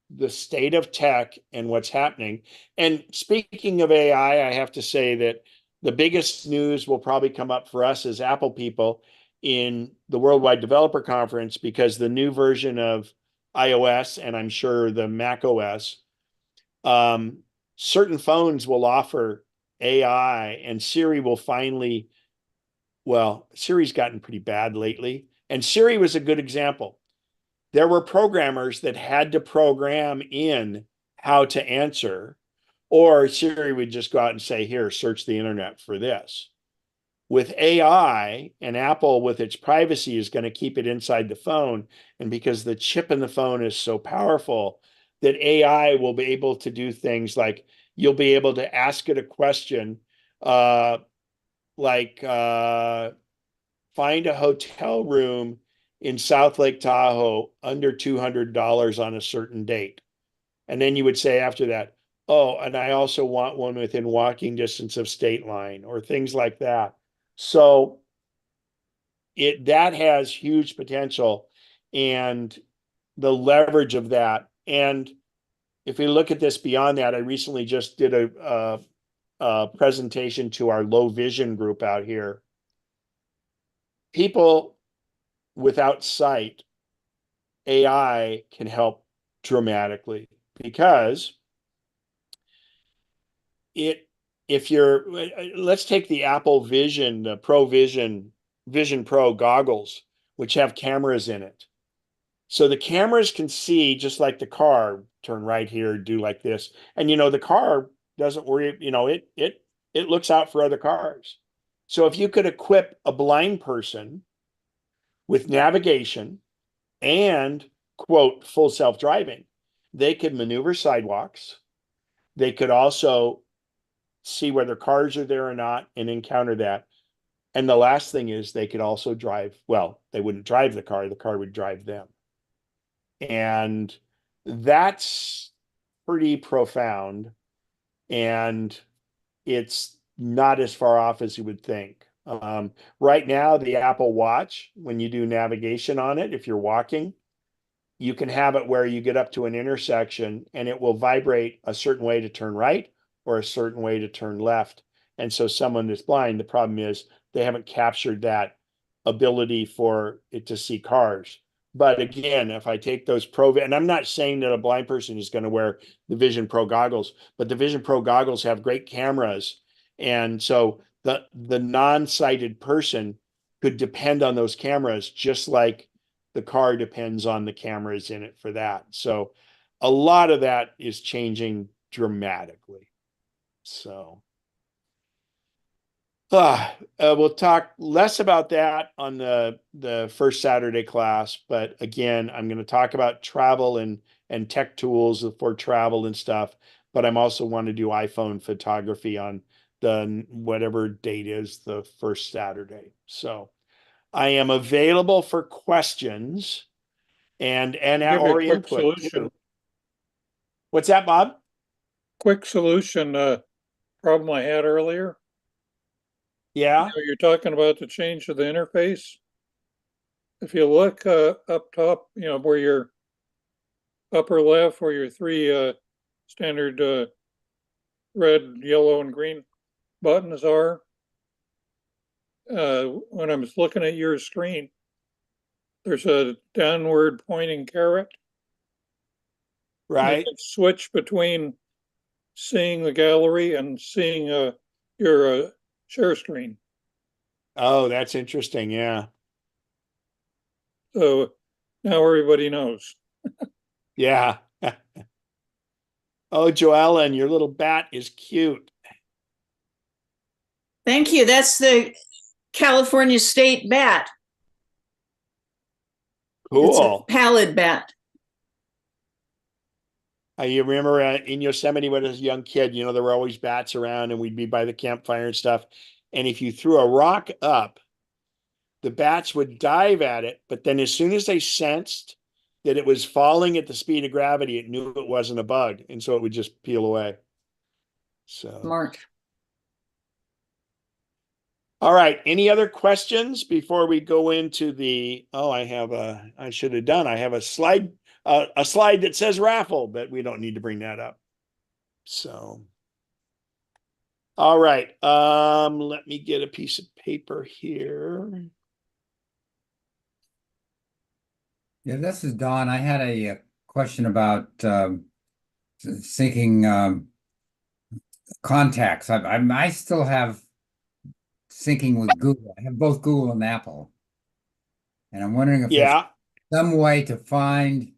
the state of tech and what's happening. And speaking of AI, I have to say that the biggest news will probably come up for us as Apple people in the Worldwide Developer Conference, because the new version of iOS, and I'm sure the Mac OS, certain phones will offer AI, and Siri will finally Well, Siri's gotten pretty bad lately. And Siri was a good example. There were programmers that had to program in how to answer, or Siri would just go out and say, here, search the internet for this. With AI, and Apple with its privacy is going to keep it inside the phone. And because the chip in the phone is so powerful, that AI will be able to do things like you'll be able to ask it a question like find a hotel room in South Lake Tahoe under $200 on a certain date. And then you would say after that, oh, and I also want one within walking distance of state line or things like that. So that has huge potential and the leverage of that. And if we look at this beyond that, I recently just did a presentation to our low vision group out here. People without sight, AI can help dramatically because if you're, let's take the Apple Vision, the Pro Vision Pro goggles, which have cameras in it. So the cameras can see, just like the car, turn right here, do like this. And the car doesn't worry, it looks out for other cars. So if you could equip a blind person with navigation and quote full self-driving, they could maneuver sidewalks. They could also see whether cars are there or not and encounter that. And the last thing is they could also drive. Well, they wouldn't drive the car would drive them. And that's pretty profound. And it's not as far off as you would think. Right now, the Apple Watch, when you do navigation on it, if you're walking, you can have it where you get up to an intersection and it will vibrate a certain way to turn right or a certain way to turn left. And so someone that's blind, the problem is they haven't captured that ability for it to see cars. But again, if I take those and I'm not saying that a blind person is going to wear the Vision Pro goggles, but the Vision Pro goggles have great cameras. And so the non-sighted person could depend on those cameras just like the car depends on the cameras in it for that. So a lot of that is changing dramatically. So we'll talk less about that on the first Saturday class, but again, I'm going to talk about travel and tech tools for travel and stuff. But I'm also want to do iPhone photography on the whatever date is the first Saturday. So I am available for questions and
Give you
or
a quick
input
solution.
too. What's that, Bob?
Quick solution, problem I had earlier.
Yeah.
You're talking about the change to the interface. If you look up top, where your upper left, where your three standard red, yellow, and green buttons are, when I was looking at your screen, there's a downward pointing caret.
Right.
You can switch between seeing the gallery and seeing your share screen.
Oh, that's interesting. Yeah.
So now everybody knows.
Yeah. Oh, Joellen, your little bat is cute.
Thank you. That's the California state bat. It's a
Cool.
pallid bat.
You remember in Yosemite when I was a young kid, there were always bats around and we'd be by the campfire and stuff. And if you threw a rock up, the bats would dive at it. But then as soon as they sensed that it was falling at the speed of gravity, it knew it wasn't a bug. And so it would just peel away. So
Smart.
All right. Any other questions before we go into I have a slide that says raffle, but we don't need to bring that up. So, all right. Let me get a piece of paper here.
Yeah, this is Don. I had a question about syncing contacts. I still have syncing with Google. I have both Google and Apple. And I'm wondering if there's
Yeah.
some way to find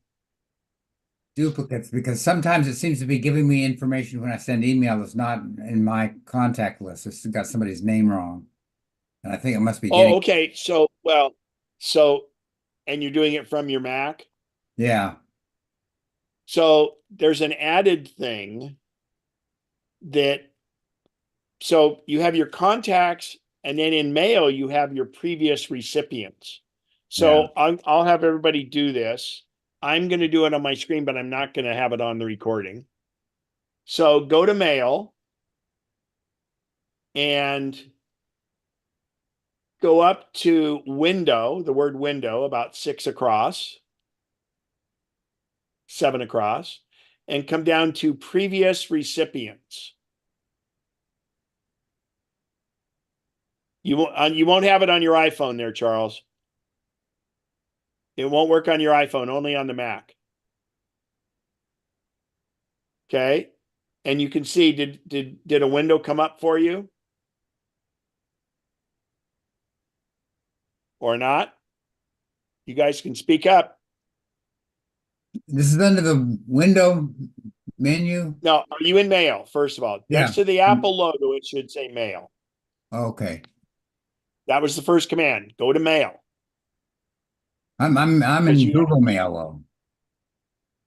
duplicates, because sometimes it seems to be giving me information when I send email that's not in my contact list. It's got somebody's name wrong. And I think it must be
Oh,
getting,
okay. So, and you're doing it from your Mac.
yeah.
So there's an added thing that, so you have your contacts, and then in mail, you have your previous recipients.
Yeah.
So I'll have everybody do this. I'm going to do it on my screen, but I'm not going to have it on the recording. So go to mail and go up to window, the word window, about 6 across, 7 across, and come down to previous recipients. You won't have it on your iPhone there, Charles. It won't work on your iPhone, only on the Mac. Okay. And you can see, did a window come up for you? Or not? You guys can speak up.
This is under the window menu.
Now, are you in mail, first of all?
Yeah.
Next to the Apple logo, it should say mail.
Okay.
That was the first command. Go to mail.
I'm
Because
in Google Mail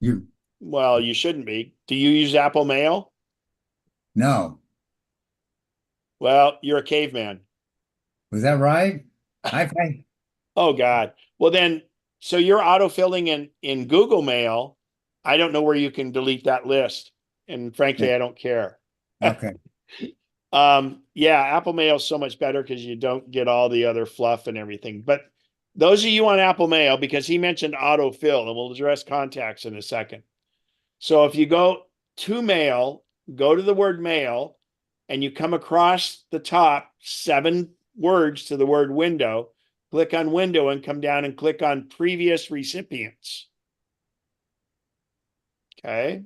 though.
Well, you shouldn't be. Do you use Apple Mail?
No.
Well, you're a caveman.
Was that right? I
Oh God. Well then, so you're autofilling in Google Mail. I don't know where you can delete that list. And frankly, I don't care.
okay.
Yeah, Apple Mail is so much better because you don't get all the other fluff and everything. But those of you on Apple Mail, because he mentioned autofill, and we'll address contacts in a second. So if you go to mail, go to the word mail, and you come across the top 7 words to the word window, click on window and come down and click on previous recipients. Okay.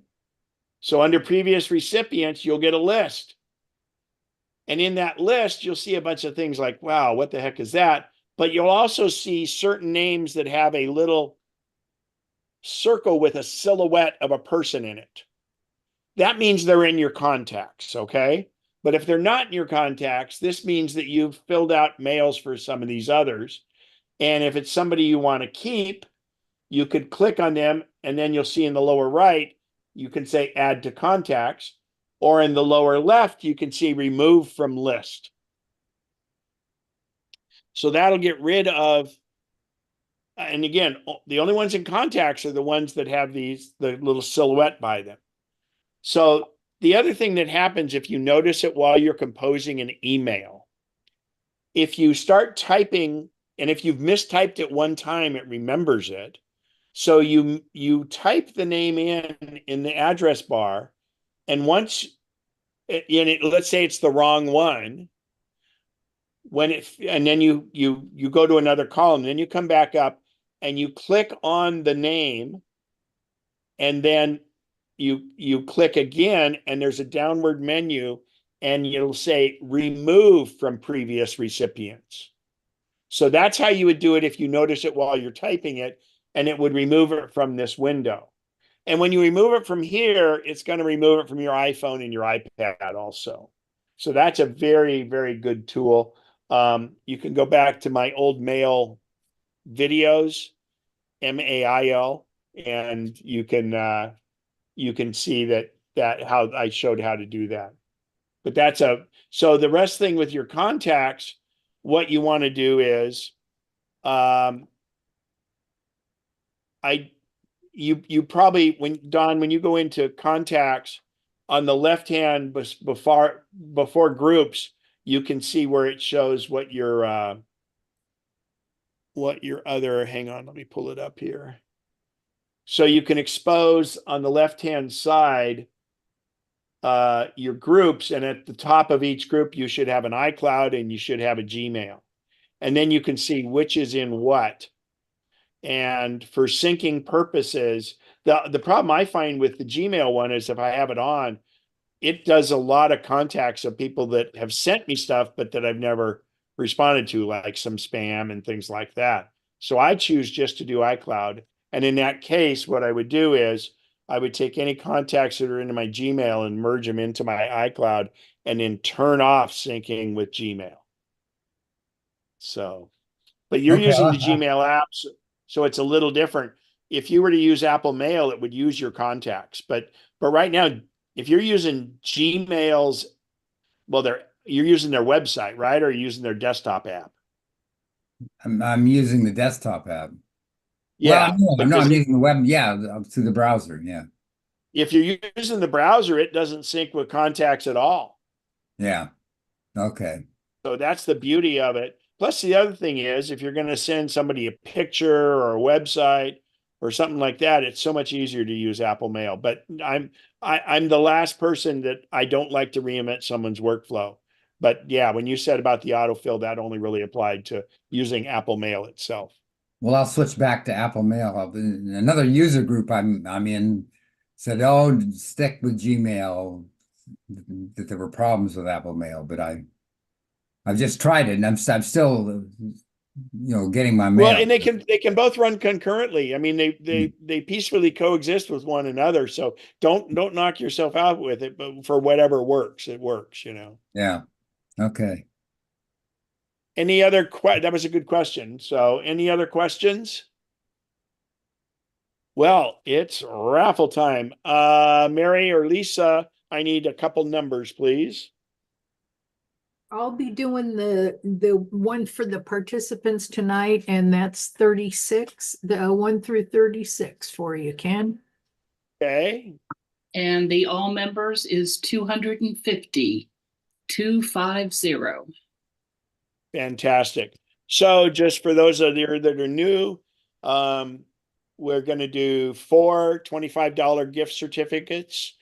So under previous recipients, you'll get a list. And in that list, you'll see a bunch of things like, wow, what the heck is that? But you'll also see certain names that have a little circle with a silhouette of a person in it. That means they're in your contacts, okay? But if they're not in your contacts, this means that you've filled out mails for some of these others. And if it's somebody you want to keep, you could click on them, and then you'll see in the lower right, you can say add to contacts, or in the lower left, you can see remove from list. So that'll get rid of, and again, the only ones in contacts are the ones that have the little silhouette by them. So the other thing that happens, if you notice it while you're composing an email, if you start typing, and if you've mistyped it one time, it remembers it. So you type the name in the address bar, and once let's say it's the wrong one, and then you go to another column, then you come back up and you click on the name, and then you click again, and there's a downward menu, and you'll say remove from previous recipients. So that's how you would do it if you notice it while you're typing it, and it would remove it from this window. And when you remove it from here, it's going to remove it from your iPhone and your iPad also. So that's a very, very good tool. You can go back to my old mail videos, MAIL, and you can see that how I showed how to do that. But so the rest thing with your contacts, what you want to do is, you probably, when you go into contacts on the left hand before groups, you can see where it shows what your other, hang on, let me pull it up here. So you can expose on the left hand side your groups, and at the top of each group you should have an iCloud and you should have a Gmail, and then you can see which is in what. And for syncing purposes, the problem I find with the Gmail one is if I have it on, it does a lot of contacts of people that have sent me stuff, but that I've never responded to, like some spam and things like that. So I choose just to do iCloud. And in that case, what I would do is I would take any contacts that are into my Gmail and merge them into my iCloud and then turn off syncing with Gmail. So, but you're
Okay,
using the Gmail apps, so it's a little different. If you were to use Apple Mail, it would use your contacts. But right now, if you're using Gmail's, well, you're using their website, right? Or using their desktop app?
I'm using the desktop app.
Yeah,
I'm using the web. Yeah, through the browser. Yeah.
if you're using the browser, it doesn't sync with contacts at all.
Yeah. Okay.
So that's the beauty of it. Plus, the other thing is, if you're going to send somebody a picture or a website or something like that, it's so much easier to use Apple Mail. But I'm the last person that I don't like to reinvent someone's workflow. But yeah, when you said about the autofill, that only really applied to using Apple Mail itself.
Well, I'll switch back to Apple Mail. Another user group I'm in said, "Oh, stick with Gmail." That there were problems with Apple Mail, but I've just tried it, and I'm still, getting my mail.
Well, and they can both run concurrently. I mean, they peacefully coexist with one another. So don't knock yourself out with it, but for whatever works, it works,
Yeah. Okay.
Any other that was a good question. So any other questions? Well, it's raffle time. Mary or Lisa, I need a couple numbers, please.
I'll be doing the one for the participants tonight, and that's 36, the 1 through 36 for you, Ken.
Okay.
And the all members is 250. 250.
Fantastic. So just for those of you that are new, we're going to do 4 $25 gift certificates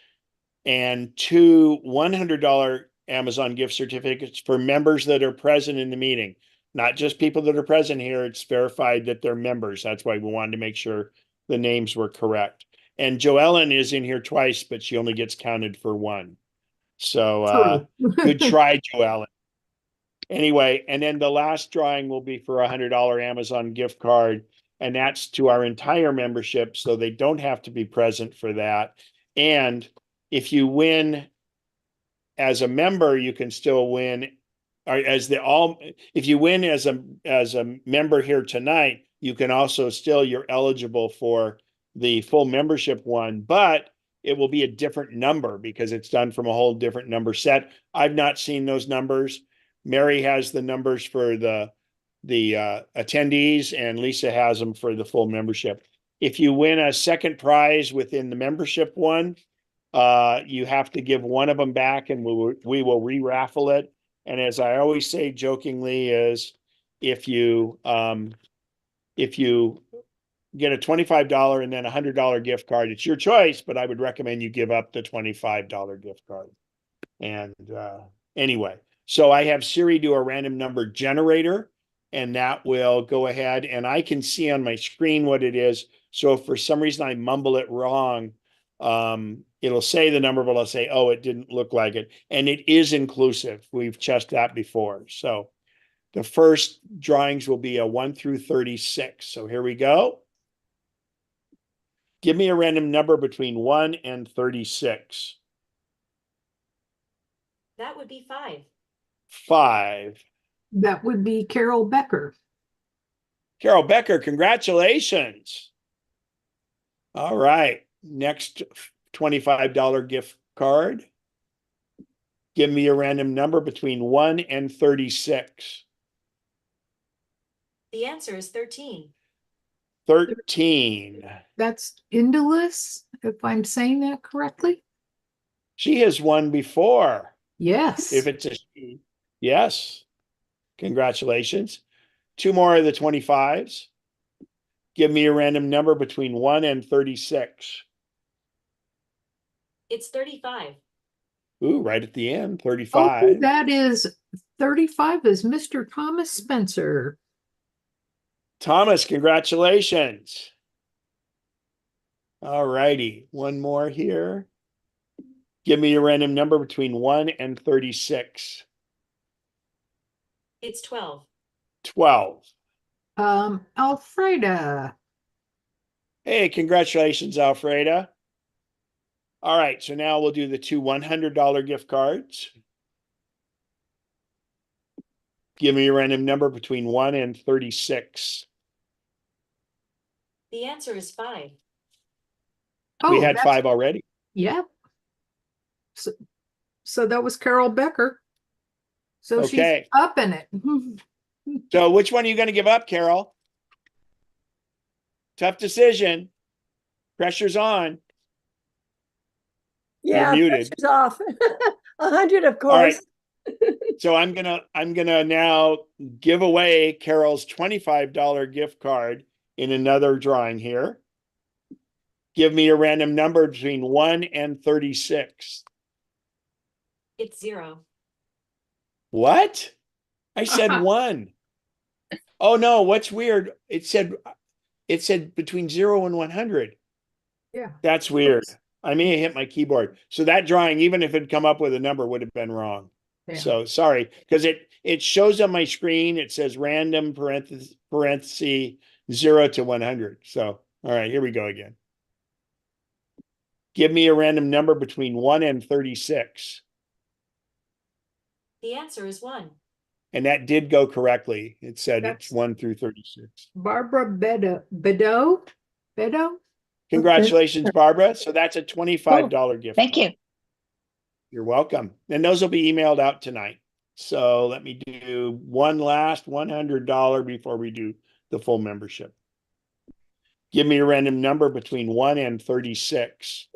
and 2 $100 Amazon gift certificates for members that are present in the meeting. Not just people that are present here. It's verified that they're members. That's why we wanted to make sure the names were correct. And Joellen is in here twice, but she only gets counted for one. So good try, Joellen. Anyway, and then the last drawing will be for a $100 Amazon gift card, and that's to our entire membership, so they don't have to be present for that. And if you win as a member, you can still win, or if you win as a member here tonight, you can also you're eligible for the full membership one, but it will be a different number because it's done from a whole different number set. I've not seen those numbers. Mary has the numbers for the attendees, and Lisa has them for the full membership. If you win a second prize within the membership one, you have to give one of them back, and we will re-raffle it. And as I always say jokingly, is if you get a $25 and then a $100 gift card, it's your choice, but I would recommend you give up the $25 gift card. And anyway, so I have Siri do a random number generator, and that will go ahead and I can see on my screen what it is. So if for some reason I mumble it wrong, it'll say the number, but I'll say, oh, it didn't look like it. And it is inclusive. We've checked that before. So the first drawings will be a 1 through 36. So here we go. Give me a random number between 1 and 36.
That would be 5.
5.
That would be Carol Becker.
Carol Becker, congratulations. All right. Next $25 gift card. Give me a random number between 1 and 36.
The answer is 13.
13.
That's Indolus, if I'm saying that correctly.
She has won before.
Yes.
If it's a she. Yes. Congratulations. 2 more of the 25s. Give me a random number between 1 and 36.
It's 35.
Ooh, right at the end,
Oh,
35.
that is 35 is Mr. Thomas Spencer.
Thomas, congratulations. All righty. One more here. Give me a random number between 1 and 36.
It's 12.
12.
Alfreda.
Hey, congratulations, Alfreda. All right, so now we'll do the two $100 gift cards. Give me a random number between 1 and 36.
The answer is 5.
We
Oh,
had
that's,
5 already.
yeah. So that was Carol Becker. So she's
Okay.
up in it.
So which one are you going to give up, Carol? Tough decision. Pressure's on.
Yeah,
You're muted.
pressure's off. 100, of
All right.
course.
So I'm gonna now give away Carol's $25 gift card in another drawing here. Give me a random number between 1 and 36.
It's 0.
What? I said 1. Oh no, what's weird? It said between 0 and 100.
Yeah.
That's weird. I may have hit my keyboard. So that drawing, even if it had come up with a number, would have been wrong.
Yeah.
So sorry, because it shows on my screen, it says random parenthesis 0 to 100. So, all right, here we go again. Give me a random number between 1 and 36.
The answer is 1.
And that did go correctly. It said
That's
it's 1 through 36.
Barbara Bedo.
Congratulations, Barbara. So that's a $25 gift
Thank
card.
you.
You're welcome. And those will be emailed out tonight. So let me do one last $100 before we do the full membership. Give me a random number between 1 and 36.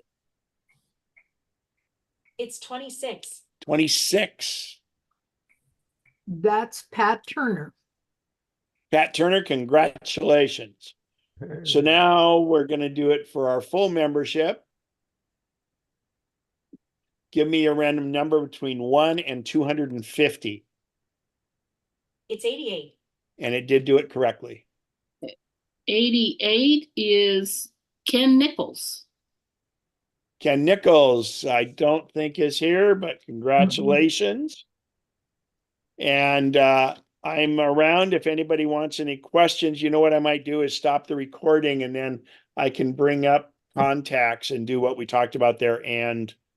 It's 26.
26.
That's Pat Turner.
Pat Turner, congratulations. So now we're going to do it for our full membership. Give me a random number between 1 and 250.
It's 88.
And it did do it correctly.
88 is Ken Nichols.
Ken Nichols, I don't think is here, but congratulations. And I'm around if anybody wants any questions. You know what I might do is stop the recording and then I can bring up contacts and do what we talked about there and